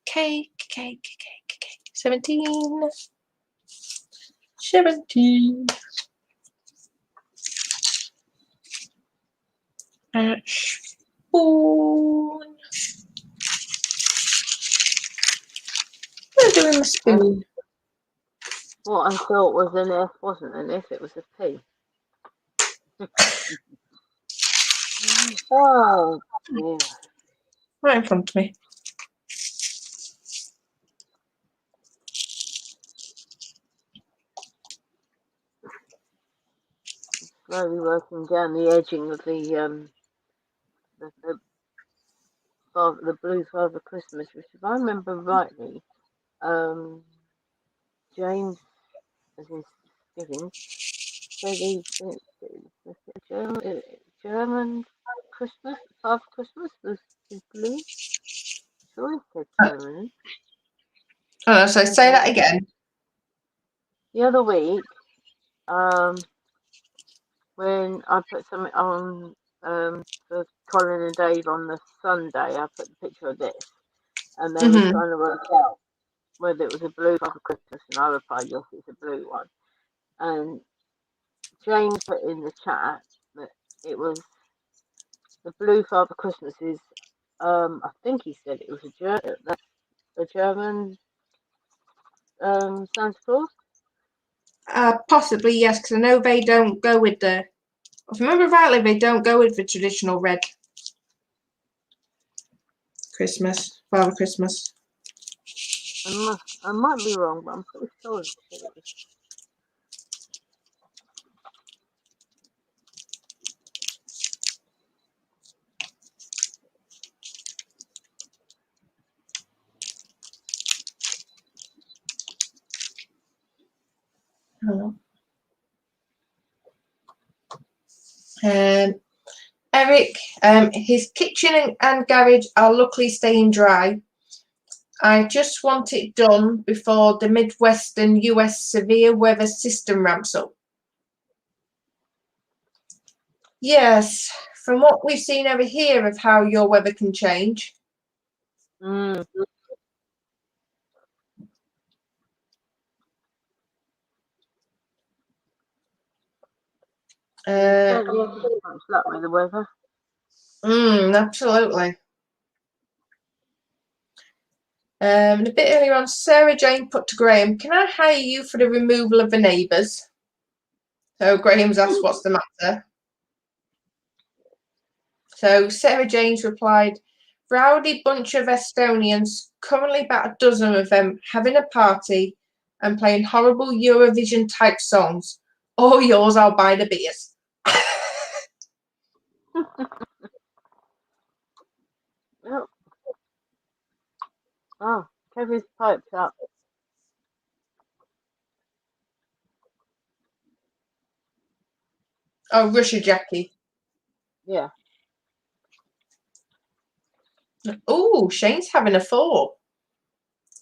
Cake. 17. 17. Spoon. What am I doing with my spoon? What I thought was an F wasn't an F, it was a P. Oh dear. Right in front of me. Slowly working down the edging of the Blue Father Christmas, which if I remember rightly, um James, as in Stephen, said German Christmas, Father Christmas was is blue. Sure he said German. Oh, so say that again. The other week, when I put something on for Colin and Dave on the Sunday, I put the picture of this, and they were trying to work out whether it was a blue Father Christmas, and I replied, yes, it's a blue one. And James put in the chat that it was the blue Father Christmas is, I think he said it was a German Santa Claus. Possibly, yes, because I know they don't go with the. If I remember rightly, they don't go with the traditional red Christmas, Father Christmas. I might be wrong, but I'm pretty sure he said it was. Oh. Eric, his kitchen and garage are luckily staying dry. I just want it done before the Midwestern US severe weather system ramps up. Yes, from what we've seen over here of how your weather can change. Mm. Certainly hasn't much luck with the weather. Absolutely. And a bit earlier on, Sarah Jane put to Graham, can I hire you for the removal of the neighbours? So Graham's asked, what's the matter? So Sarah Jane's replied, rowdy bunch of Estonians, currently about a dozen of them, having a party and playing horrible Eurovision type songs. All yours, I'll buy the beers. Yep. Oh, Kevin's piped up. Oh, Russia Jackie. Yeah. Oh, Shane's having a thought.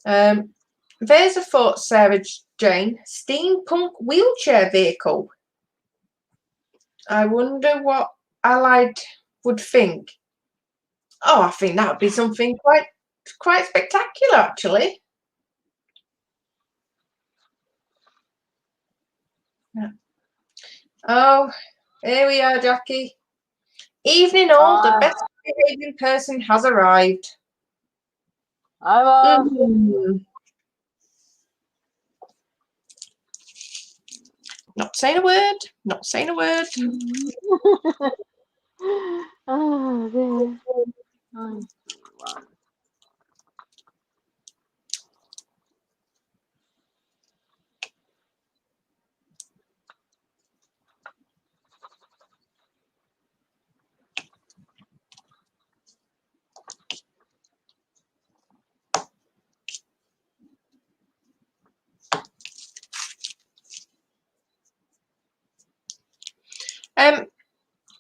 There's a thought, Sarah Jane. Steampunk wheelchair vehicle. I wonder what Allied would think. Oh, I think that would be something quite spectacular, actually. Yeah. Oh, here we are, Jackie. Evening all, the best behaving person has arrived. I was. Not saying a word, not saying a word. Oh, dear. 9, 1.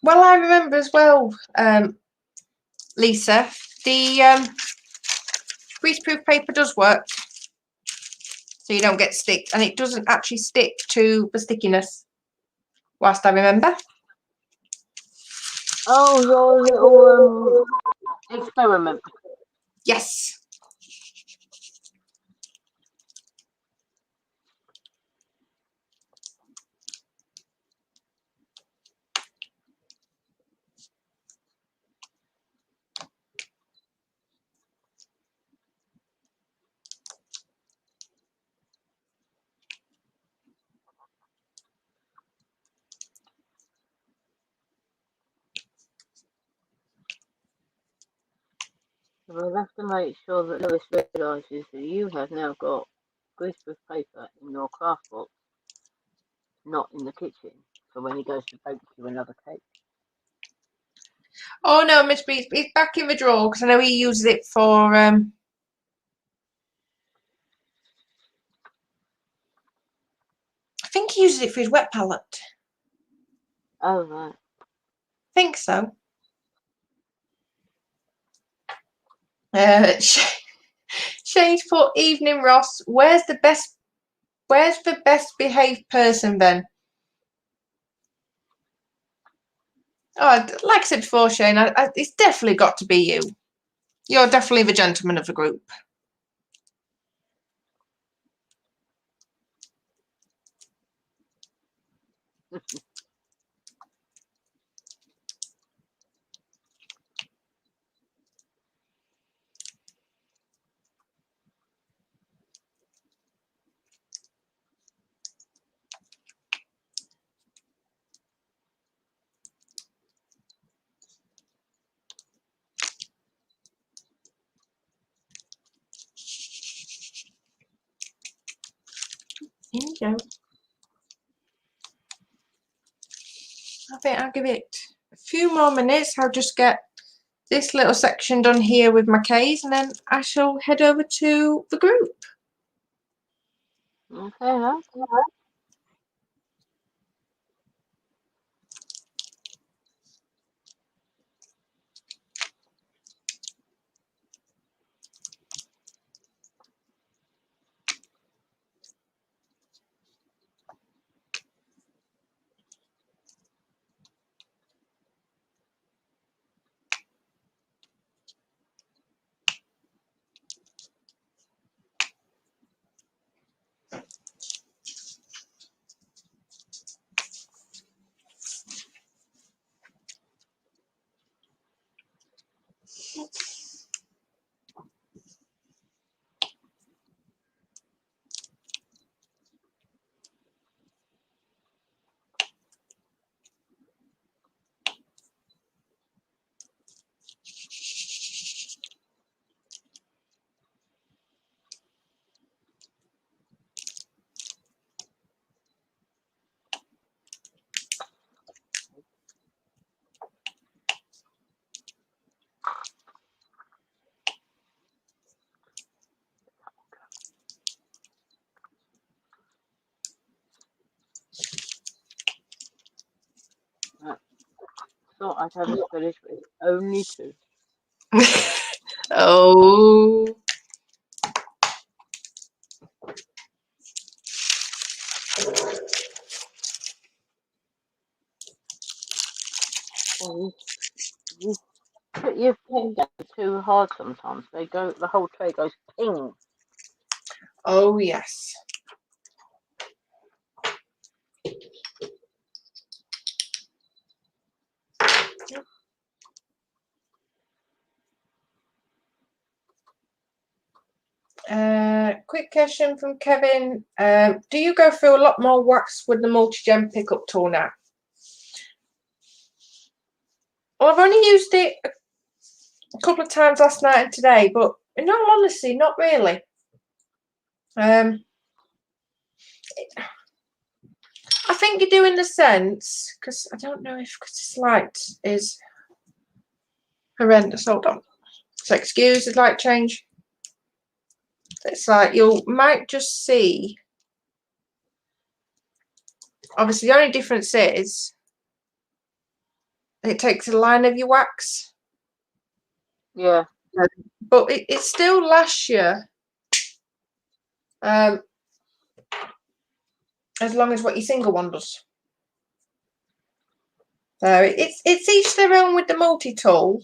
Well, I remember as well, Lisa, the greaseproof paper does work, so you don't get stick, and it doesn't actually stick to the stickiness, whilst I remember. Oh, your little experiment. Yes. We'll have to make sure that Lewis realises that you have now got greaseproof paper in your craft box, not in the kitchen, for when he goes to bake you another cake. Oh no, Miss B, it's back in the drawer because I know he uses it for. I think he uses it for his wet palette. Oh, right. I think so. Shane's put evening Ross. Where's the best behaved person then? Oh, like I said before, Shane, it's definitely got to be you. You're definitely the gentleman of the group. Here you go. I think I'll give it a few more minutes. I'll just get this little section done here with my K's and then I shall head over to the group. Okay, huh? Thought I'd have a finish with only 2. Oh. You put your pen down too hard sometimes. The whole tray goes ping. Oh, yes. Quick question from Kevin. Do you go through a lot more wax with the multi-gem pickup tool now? Well, I've only used it a couple of times last night and today, but in all honesty, not really. I think you do in the sense, because I don't know if this light is horrendous. Hold on. So excuse the light change. It's like you might just see. Obviously, the only difference is it takes a line of your wax. Yeah. But it still lasts you as long as what your single one does. So it's each their own with the multi-tool.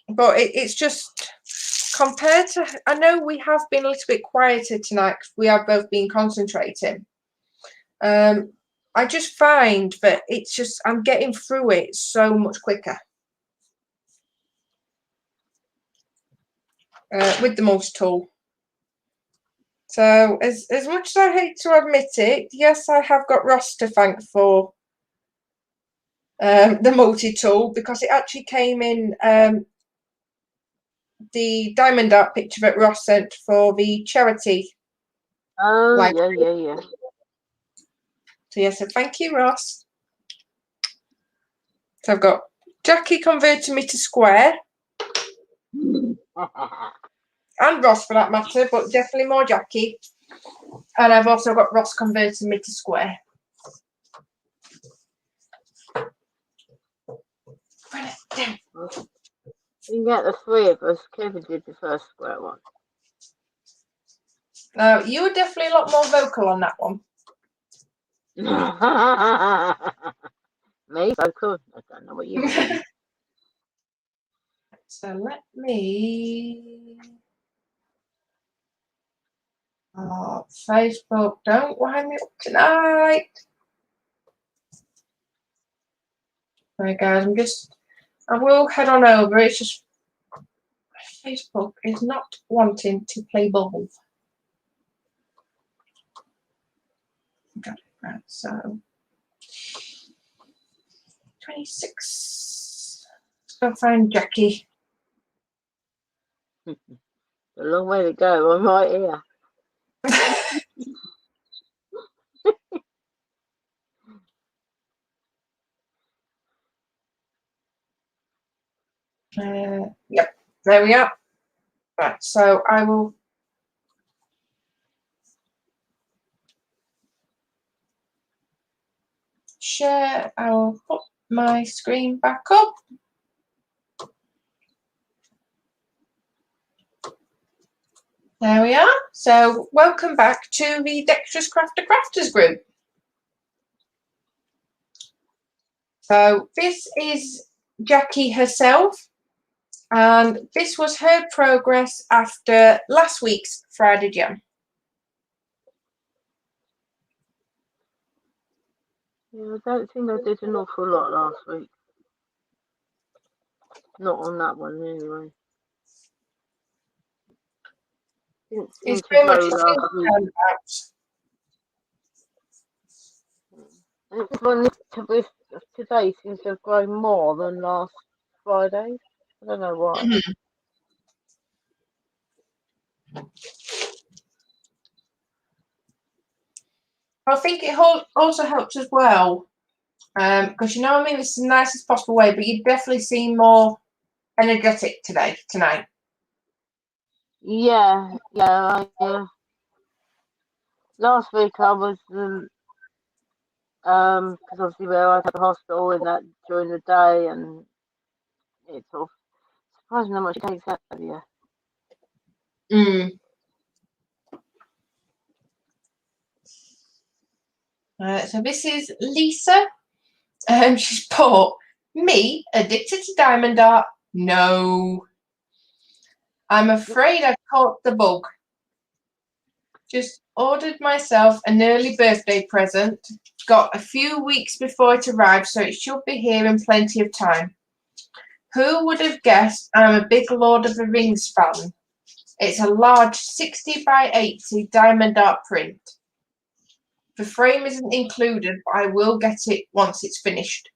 But it's just compared to, I know we have been a little bit quieter tonight because we have both been concentrating. I just find that it's just, I'm getting through it so much quicker with the multi-tool. So as much as I hate to admit it, yes, I have got Ross to thank for the multi-tool, because it actually came in the diamond art picture that Ross sent for the charity. Oh, library. yeah. So yeah, so thank you, Ross. So I've got Jackie converting me to square, and Ross for that matter, but definitely more Jackie. And I've also got Ross converting me to square. You can get the three of us. Kevin did the first square one. You were definitely a lot more vocal on that one. Me? Vocal? I don't know what you mean. So let me... Oh, Facebook, don't wind me up tonight. Right, guys, I will head on over. It's just Facebook is not wanting to play ball. Got it, right, so 26. Let's go find Jackie. A long way to go. I'm right here. Yep, there we are. Right, so I will share. I will put my screen back up. There we are. So welcome back to the Dexterous Crafters group. So this is Jackie herself, and this was her progress after last week's Friday Jam. Yeah, I don't think I did an awful lot last week. Not on that one, anyway. Didn't seem It's to very go much last week. And this one today seems to have grown more than last Friday. I don't know why. I think it also helps as well, because you know what I mean. It's the nicest possible way, but you definitely seem more energetic tonight. Yeah. Last week I was because obviously where I had the hospital and that during the day, and it's sort of surprising how much it takes out of you. So this is Lisa. She's put me addicted to diamond art. No, I'm afraid I've caught the bug. Just ordered myself an early birthday present. Got a few weeks before it arrives, so it should be here in plenty of time. Who would have guessed I'm a big Lord of the Rings fan? It's a large 60 by 80 diamond art print. The frame isn't included, but I will get it once it's finished.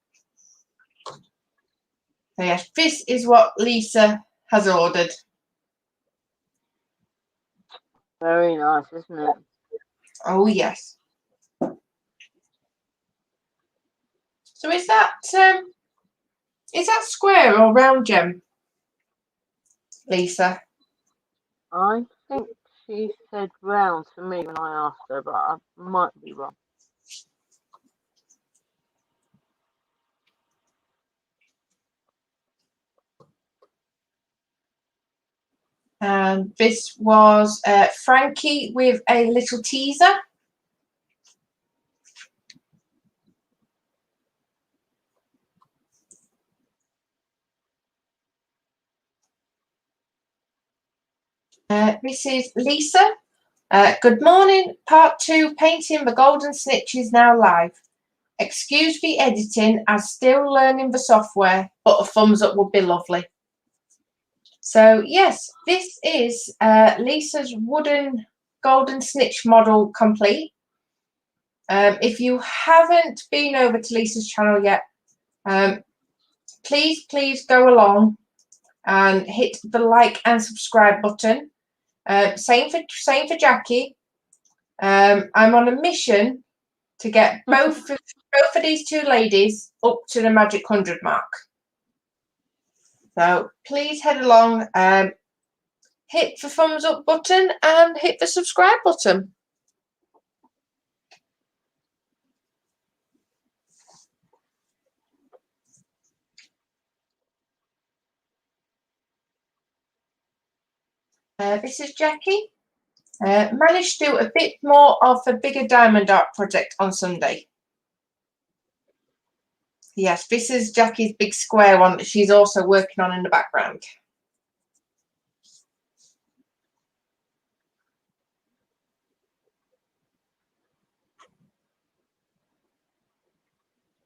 So yes, this is what Lisa has ordered. Very nice, isn't it? Oh yes. So is that square or round gem, Lisa? I think she said round to me when I asked her, but I might be wrong. And this was Frankie with a little teaser. This is Lisa. Good morning. Part 2, painting the golden snitch is now live. Excuse the editing, as still learning the software, but a thumbs up would be lovely. So yes, this is Lisa's wooden golden snitch model complete. If you haven't been over to Lisa's channel yet, Please go along and hit the like and subscribe button. Same for Jackie. I'm on a mission to get both of these two ladies up to the magic 100 mark. So please head along, hit the thumbs up button and hit the subscribe button. This is Jackie. Managed to do a bit more of a bigger diamond art project on Sunday. Yes, this is Jackie's big square one that she's also working on in the background.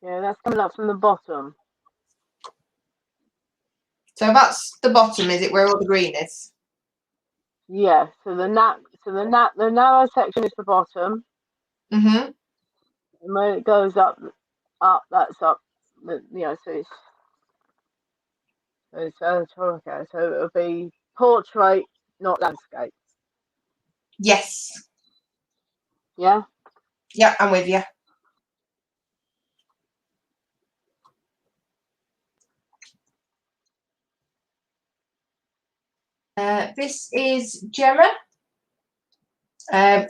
Yeah, that's coming up from the bottom. So that's the bottom, is it, where all the green is? Yeah, so the narrow section is the bottom. Mm-hmm. And when it goes up, that's up. You know, so okay. So it'll be portrait, not landscape. Yes. Yeah. Yeah, I'm with you. This is Gemma.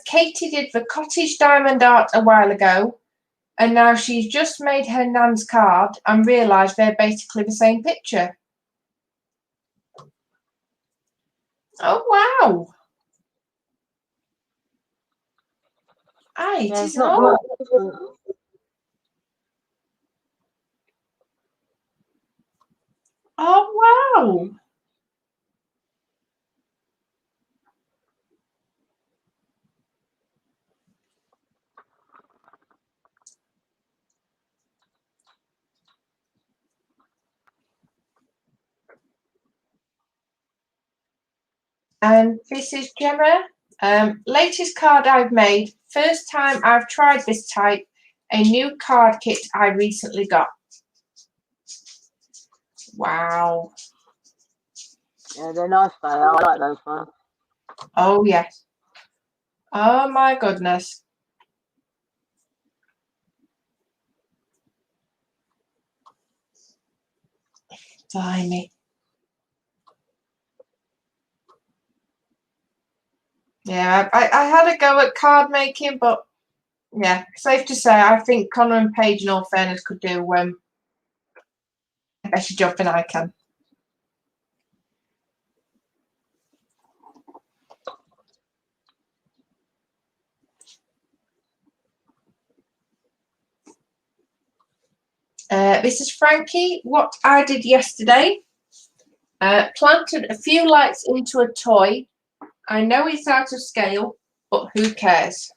Katie did the cottage diamond art a while ago, and now she's just made her nan's card and realised they're basically the same picture. Oh, wow. Aye, Yeah, it it's is not not. Oh, wow. And this is Gemma. Latest card I've made. First time I've tried this type. A new card kit I recently got. Wow. Yeah, they're nice, though. I like those ones. Oh, yes. Oh, my goodness. Blimey. Yeah, I had a go at card making, but yeah, safe to say, I think Connor and Paige, in all fairness, could do a better job than I can. This is Frankie. What I did yesterday, planted a few lights into a toy. I know it's out of scale, but who cares?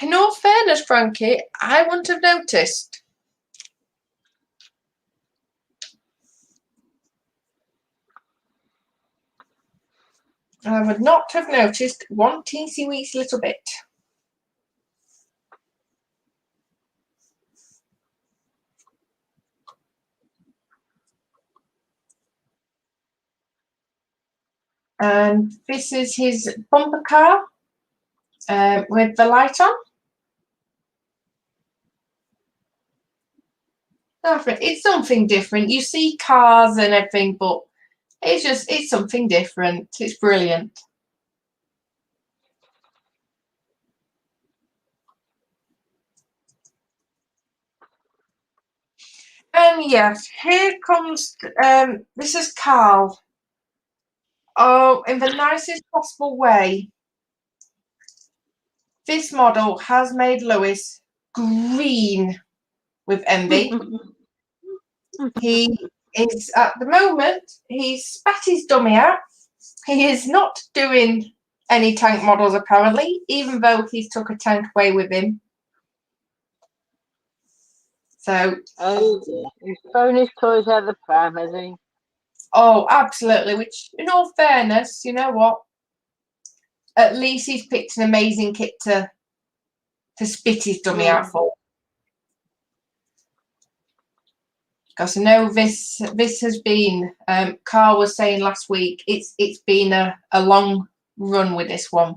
In all fairness, Frankie, I wouldn't have noticed. I would not have noticed one teensy-weensy little bit. And this is his bumper car with the light on. It's something different. You see cars and everything, but it's something different. It's brilliant. And yes, here comes, this is Carl. Oh, in the nicest possible way. This model has made Lewis green with envy. He is, at the moment, he's spat his dummy out. He is not doing any tank models, apparently, even though he's took a tank away with him. So, He's thrown his toys out the pram, has he? oh, absolutely. Which, in all fairness, you know what? At least he's picked an amazing kit to spit his dummy out for. Because I know this has been, Carl was saying last week, it's been a long run with this one.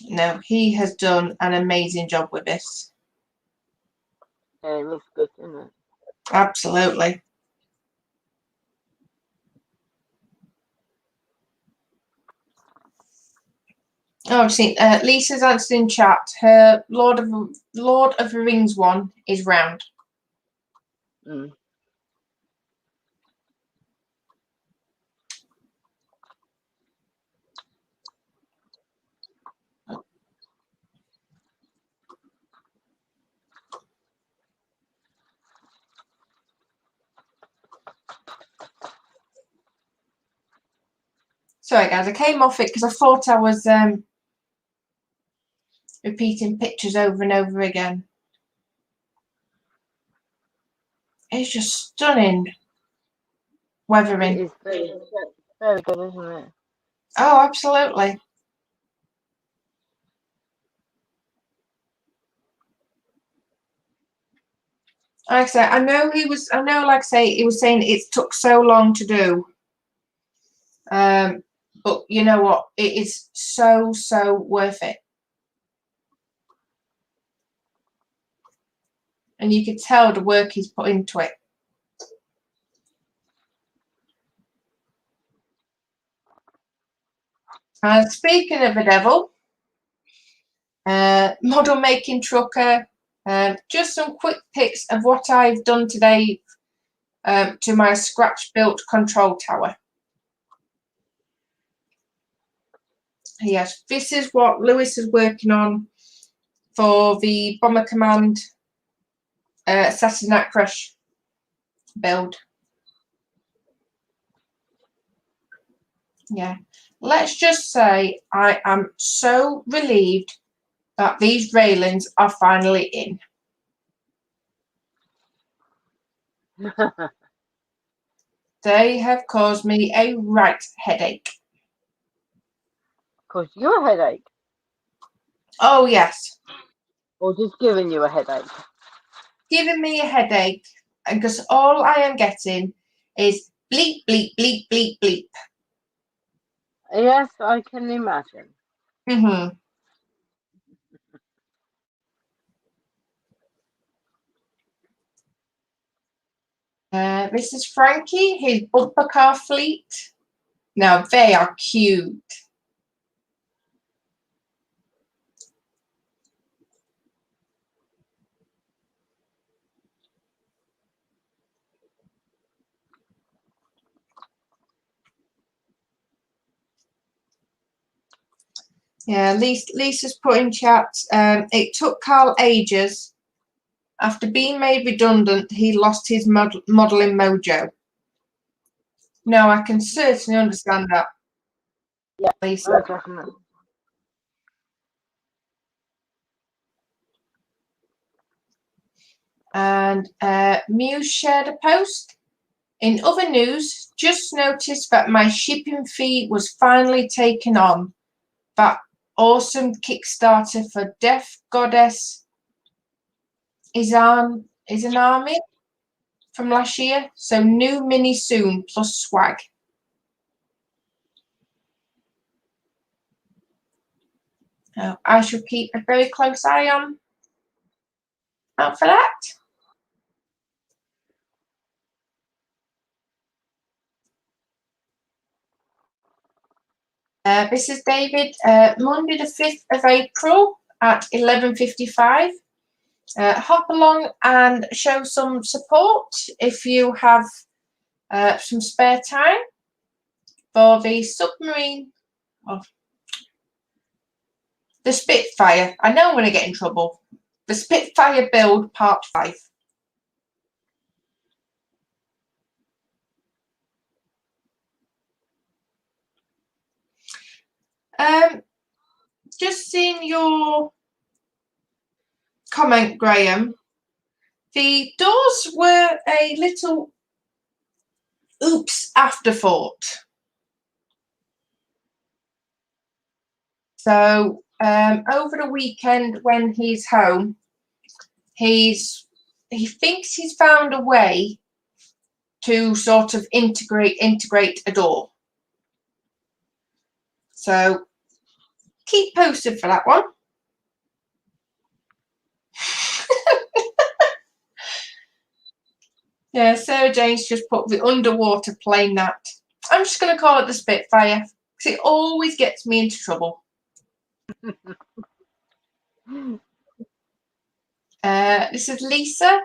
No, he has done an amazing job with this. Yeah, it looks good, doesn't it? Absolutely. Oh, I've seen Lisa's answered in chat. Her Lord of the Rings one is round. Mm. Sorry, guys, I came off it because I thought I was repeating pictures over and over again. It's just stunning weathering. It is very good, isn't it? Oh, absolutely. Like I said, I know, like I say, he was saying it took so long to do. But you know what? It is so worth it. And you could tell the work he's put into it. And speaking of the devil, model making trucker, just some quick pics of what I've done today to my scratch built control tower. Yes, this is what Lewis is working on for the Bomber Command Assassinat Crush build. Yeah, let's just say I am so relieved that these railings are finally in. They have caused me a right headache. Caused you a headache? Oh yes, Or just giving you a headache? giving me a headache, because all I am getting is bleep, bleep, bleep, bleep, bleep. Yes, I can imagine. Mm-hmm. This is Frankie, his bumper car fleet. Now they are cute. Yeah, Lisa's put in chat, it took Carl ages. After being made redundant, he lost his modelling mojo. No, I can certainly understand that. Yeah, Lisa. oh, definitely. And Muse shared a post. In other news, just noticed that my shipping fee was finally taken on. That awesome Kickstarter for Death Goddess is an army from last year. So new mini soon plus swag. I shall keep a very close eye on out for that. This is David. Monday the 5th of April at 11:55. Hop along and show some support if you have some spare time for the submarine. Oh, the Spitfire. I know I'm going to get in trouble. The Spitfire build part 5. Just seeing your comment, Graham. The doors were a little oops afterthought. So over the weekend when he's home, he thinks he's found a way to sort of integrate a door. So keep posted for that one. Yeah, Sarah Jane's just put the underwater plane that. I'm just going to call it the Spitfire because it always gets me into trouble. This is Lisa.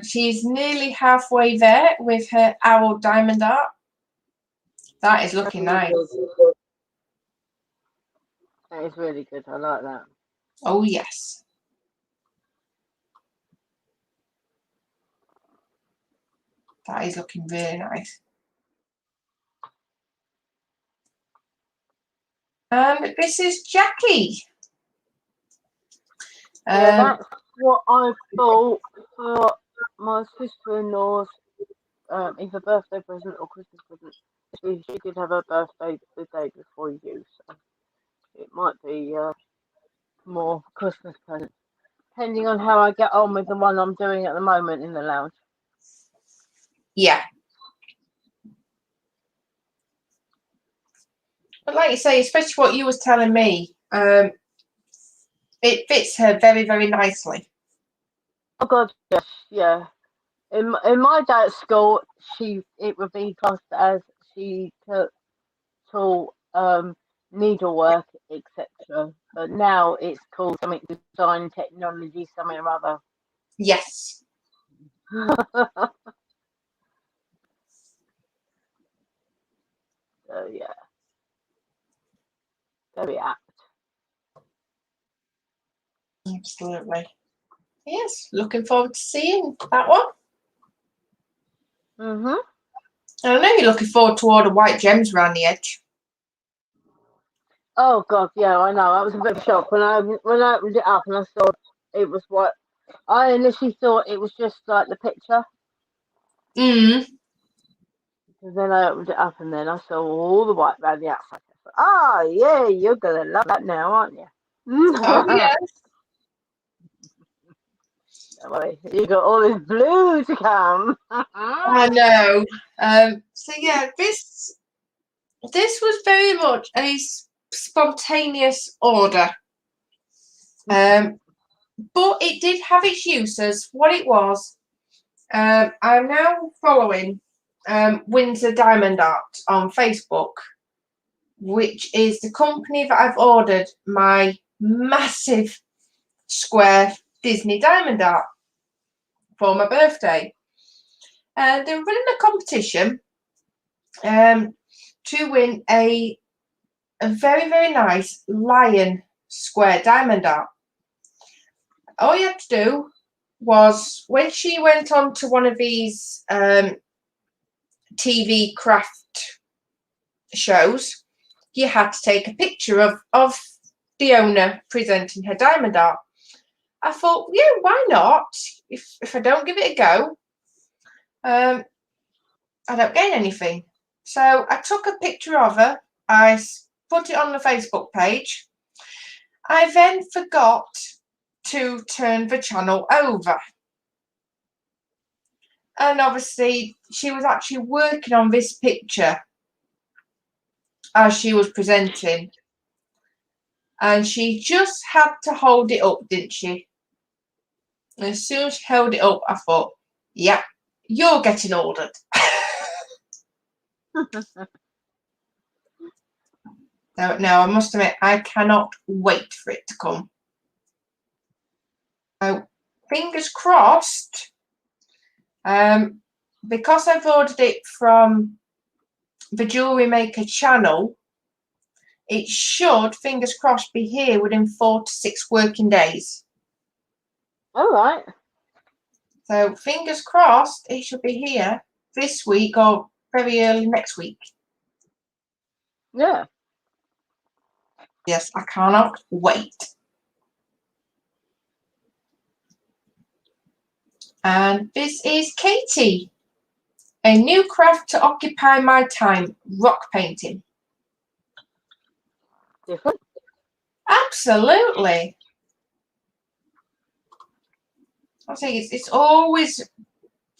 She's nearly halfway there with her owl diamond art. That is looking nice. That is really good. I like that. Oh, yes. That is looking really nice. And this is Jackie. Yeah, that's what I thought for my sister-in-law's either birthday present or Christmas present. She did have her birthday the day before you, so it might be more Christmas present, depending on how I get on with the one I'm doing at the moment in the lounge. Yeah. But like you say, especially what you was telling me, it fits her very, very nicely. Oh God, yes, yeah. In my day at school, it would be classed as she taught needlework, etc. But now it's called something design technology, something or other. Yes. So yeah, very apt. Absolutely. Yes, looking forward to seeing that one. Mhm. I know you're looking forward to all the white gems around the edge. Oh God, yeah, I know. I was a bit shocked when I opened it up and I saw it was what I initially thought it was just like the picture. Mm. And then I opened it up and then I saw all the white around the outside. I thought, oh yeah, you're gonna love that now, aren't you? Oh, yes. You got all this blue to come. I know. So yeah, this was very much a spontaneous order. But it did have its uses. What it was, I'm now following Windsor Diamond Art on Facebook, which is the company that I've ordered my massive square Disney diamond art for my birthday. They're running a competition to win a very, very nice lion square diamond art. All you had to do was, when she went on to one of these TV craft shows, you had to take a picture of the owner presenting her diamond art. I thought, yeah, why not? If I don't give it a go, I don't gain anything. So I took a picture of her. I put it on the Facebook page. I then forgot to turn the channel over. And obviously, she was actually working on this picture as she was presenting. And she just had to hold it up, didn't she? And as soon as she held it up, I thought, yeah, you're getting ordered. No, I must admit, I cannot wait for it to come. So, fingers crossed. Because I've ordered it from the Jewellery Maker channel, it should, fingers crossed, be here within 4 to 6 working days. All right. So fingers crossed it should be here this week or very early next week. Yeah. Yes, I cannot wait. And this is Katie. A new craft to occupy my time, rock painting. different. Absolutely. I think it's always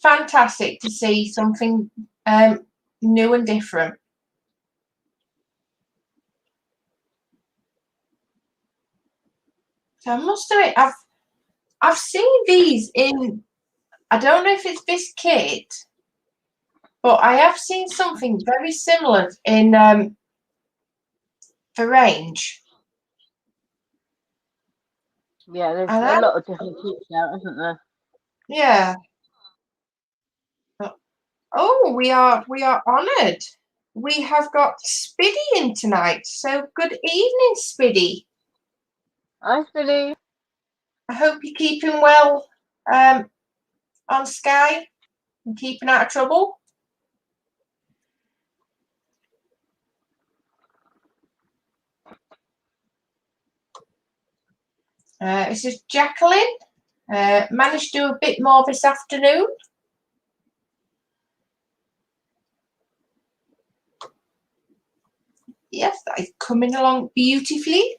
fantastic to see something new and different. So I must admit, I've seen these in. I don't know if it's this kit, but I have seen something very similar in the range. Yeah, there's And a lot of different kits out, isn't there? yeah. Oh, we are honoured. We have got Spiddy in tonight. So good evening, Spiddy. Hi, Billy. I hope you're keeping well on Sky and keeping out of trouble. This is Jacqueline. Managed to do a bit more this afternoon. Yes, that is coming along beautifully.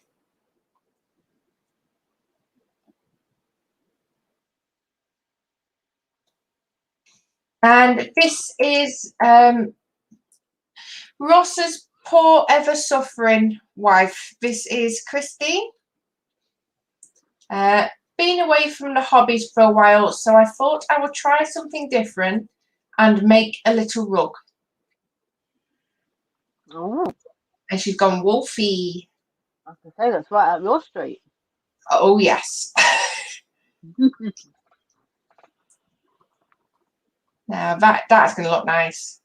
And this is Ross's poor ever suffering wife. This is Christine. Been away from the hobbies for a while, so I thought I would try something different and make a little rug. Oh, And she's gone Wolfie. I can say that's right up your street. Oh yes. Now that's going to look nice.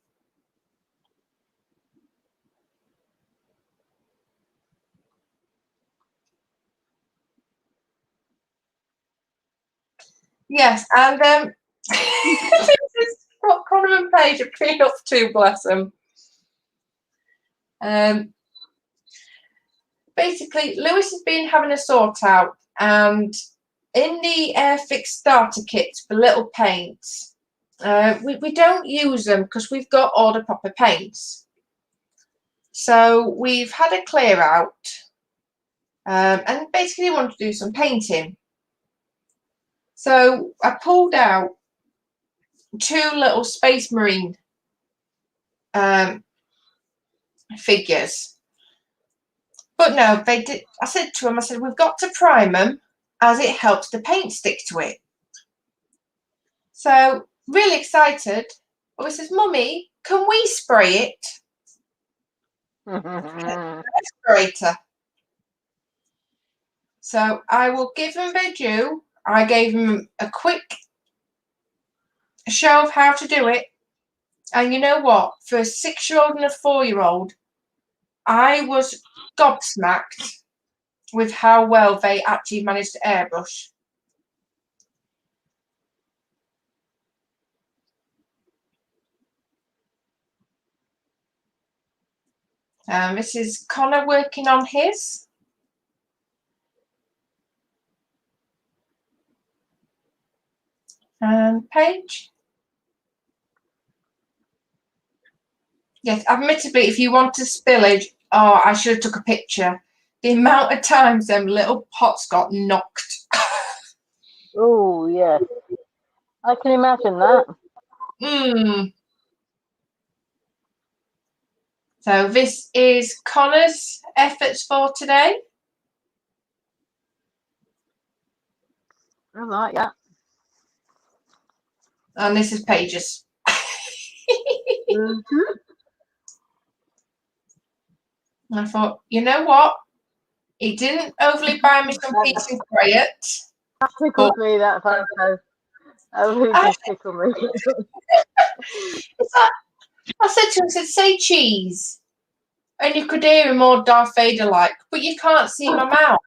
Yes, and this is what Connor and Paige have been up to, bless them. Basically, Lewis has been having a sort out, and in the Airfix starter kits for little paints, we don't use them because we've got all the proper paints. So we've had a clear out, and basically want to do some painting. So I pulled out 2 little Space Marine figures. But no, they did. I said to him, I said, we've got to prime them as it helps the paint stick to it. So really excited. Oh, he says, Mummy, can we spray it? Aspirator. So I will give them their due. I gave them a quick show of how to do it. And you know what? For a 6-year-old and a 4-year-old, I was gobsmacked with how well they actually managed to airbrush. This is Connor working on his. And Paige. Yes, admittedly, if you want to spillage, oh, I should have took a picture. The amount of times them little pots got knocked. Oh, yeah. I can imagine that. So this is Connor's efforts for today. All right, yeah. And this is Paige's. Mm-hmm. And I thought, you know what? He didn't overly buy me some peace and quiet. That tickles me, that photo. That really does tickle me. I said to him, I said, say cheese. And you could hear him all Darth Vader like, but you can't see my mouth.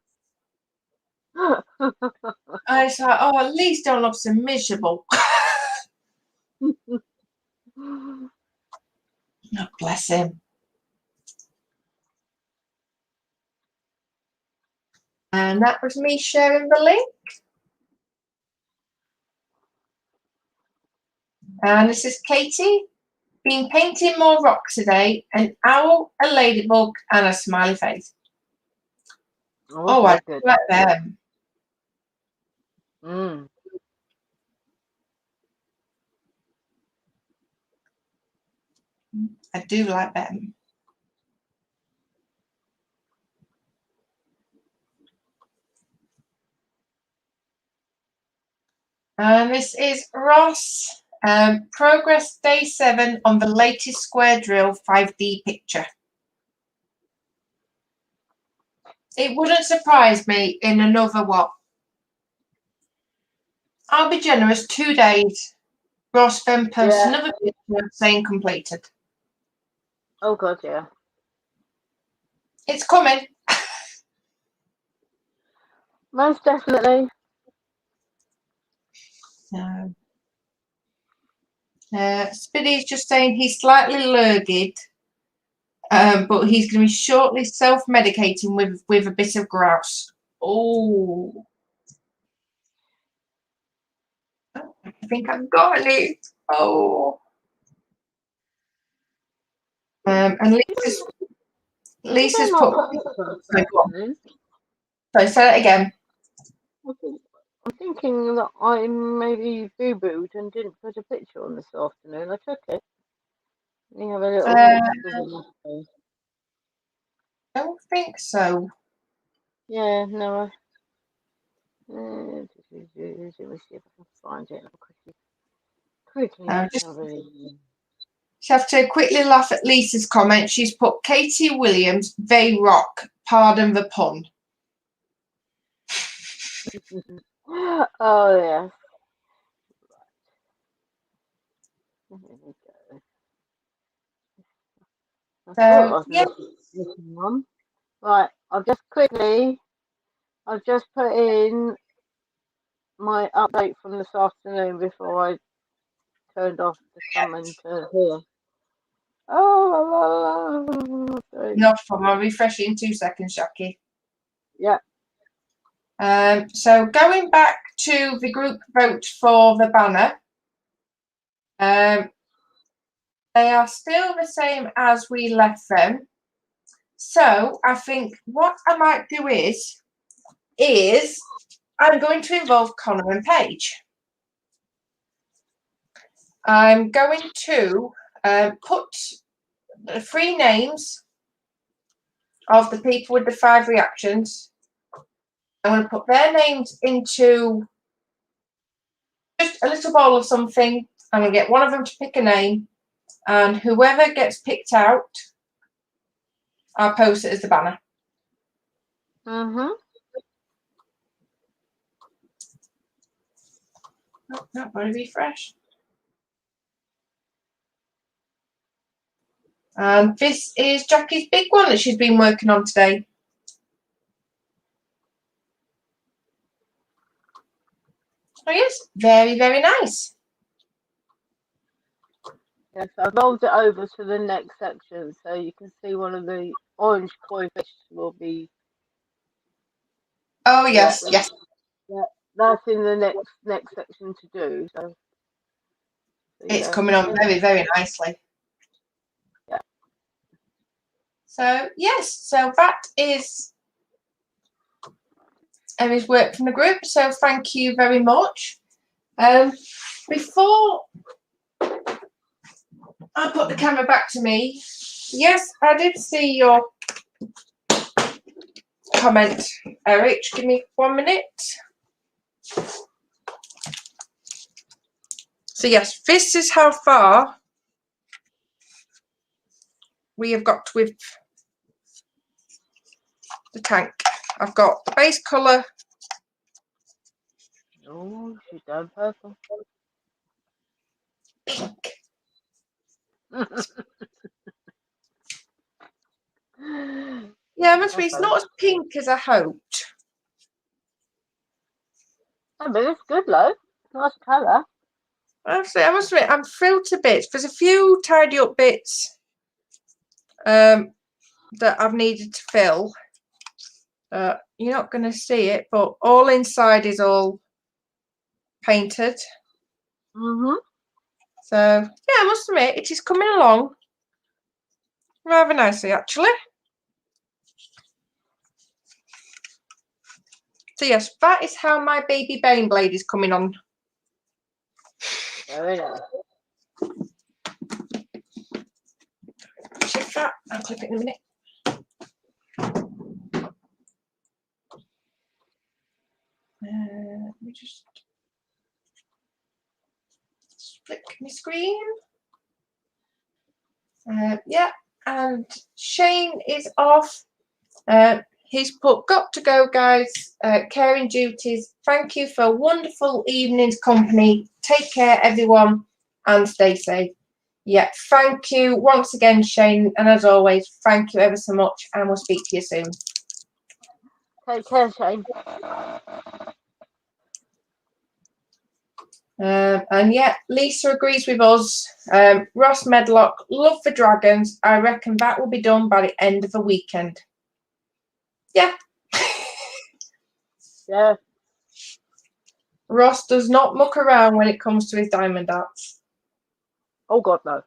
I was like, oh, at least don't look so miserable. Oh, bless him. And that was me sharing the link. And this is Katie. Been painting more rocks today. An owl, a ladybug, and a smiley face. Oh, Oh, I they're good. like them. Mm. I do like them. This is Ross. Progress day 7 on the latest square drill 5D picture. It wouldn't surprise me in another what? I'll be generous, 2 days. Ross then posts Yeah. another picture saying completed. Oh God, yeah. It's coming. Most definitely. Spiddy's just saying he's slightly allergic, but he's going to be shortly self-medicating with a bit of grouse. Oh, I think I've got it. Oh. And Lisa's Not put. put picture Sorry, go on. afternoon. Sorry, say that again. I'm thinking that I maybe boo-booed and didn't put a picture on this afternoon. I took it. You have a little I look. don't think so. Yeah, no. Let me see if I can find it quickly. Just have to quickly laugh at Lisa's comment. She's put Katie Williams, they rock. Pardon the pun. Oh yeah. There we go. I thought I was Yeah. looking one. Right, I've just put in my update from this afternoon before I turned off the commenter here. Oh, sorry. No problem. I'll refresh it in 2 seconds, Jackie. Yeah. So going back to the group vote for the banner, they are still the same as we left them. So I think what I might do is I'm going to involve Connor and Paige. I'm going to put the 3 names of the people with the 5 reactions. I'm going to put their names into just a little bowl of something. I'm going to get one of them to pick a name, and whoever gets picked out, I'll post it as the banner. Mm-hmm. Oh, not going to refresh. And this is Jackie's big one that she's been working on today. Oh yes, very, very nice. Yes, I've rolled it over to the next section so you can see one of the orange koi fish will be. Oh yes, Yeah, yes. yeah, that's in the next section to do. So It's yeah. coming on very, very nicely. Yeah. So yes, so that is Emmy's work from the group. So thank you very much. Before I put the camera back to me, yes, I did see your comment, Eric. Give me 1 minute. So yes, this is how far we have got with the tank. I've got the base colour. Oh, she's done purple. Pink. Yeah, I must be. It's not as pink as I hoped. I mean, it's good, though. Nice colour. I must admit, I'm thrilled to bits. There's a few tidy up bits that I've needed to fill. You're not going to see it, but all inside is all painted. Mm-hmm. So yeah, I must admit, it is coming along rather nicely, actually. So yes, that is how my baby Baneblade is coming on. Very nice. Shift that. I'll clip it in a minute. Let me just flick my screen. Yeah, and Shane is off. He's put, got to go, guys. Caring duties. Thank you for a wonderful evening's company. Take care, everyone, and stay safe. Yeah, thank you once again, Shane. And as always, thank you ever so much, and we'll speak to you soon. Take care, Shane. And yeah, Lisa agrees with us. Ross Medlock, love for dragons. I reckon that will be done by the end of the weekend. Yeah. Yeah. Ross does not muck around when it comes to his diamond arts. Oh God, no.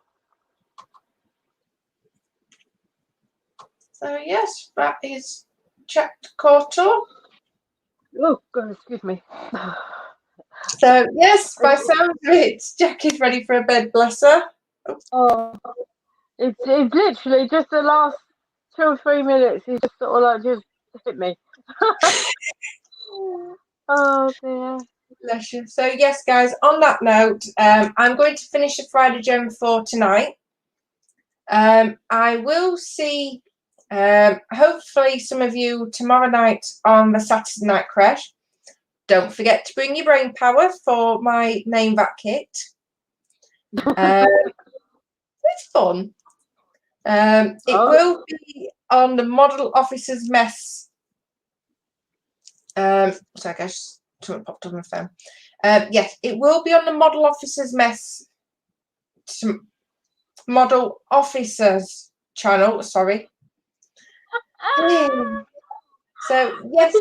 So yes, that is checked quarter. Oh God, excuse me. So yes, by sound of it, Jackie's ready for a bed, bless her. Oh, it's literally just the last 2 or 3 minutes. He just sort of like just hit me. Oh dear. Bless you. So yes, guys, on that note, I'm going to finish the Friday Gem for tonight. I will see hopefully some of you tomorrow night on the Saturday Night Crash. Don't forget to bring your brain power for my name that kit. It's fun. It will be on the Model Officers Mess. Sorry, guys, something popped up on my phone. Yes, it will be on the Model Officers Mess. Model Officers channel. Sorry. So yes.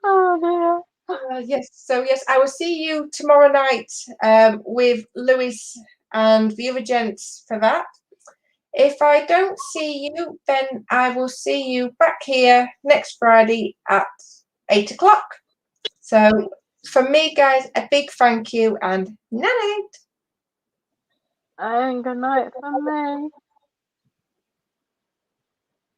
Oh dear. Yes, so yes, I will see you tomorrow night with Lewis and the other gents for that. If I don't see you, then I will see you back here next Friday at 8 o'clock. So from me, guys, a big thank you and night. And good night from me.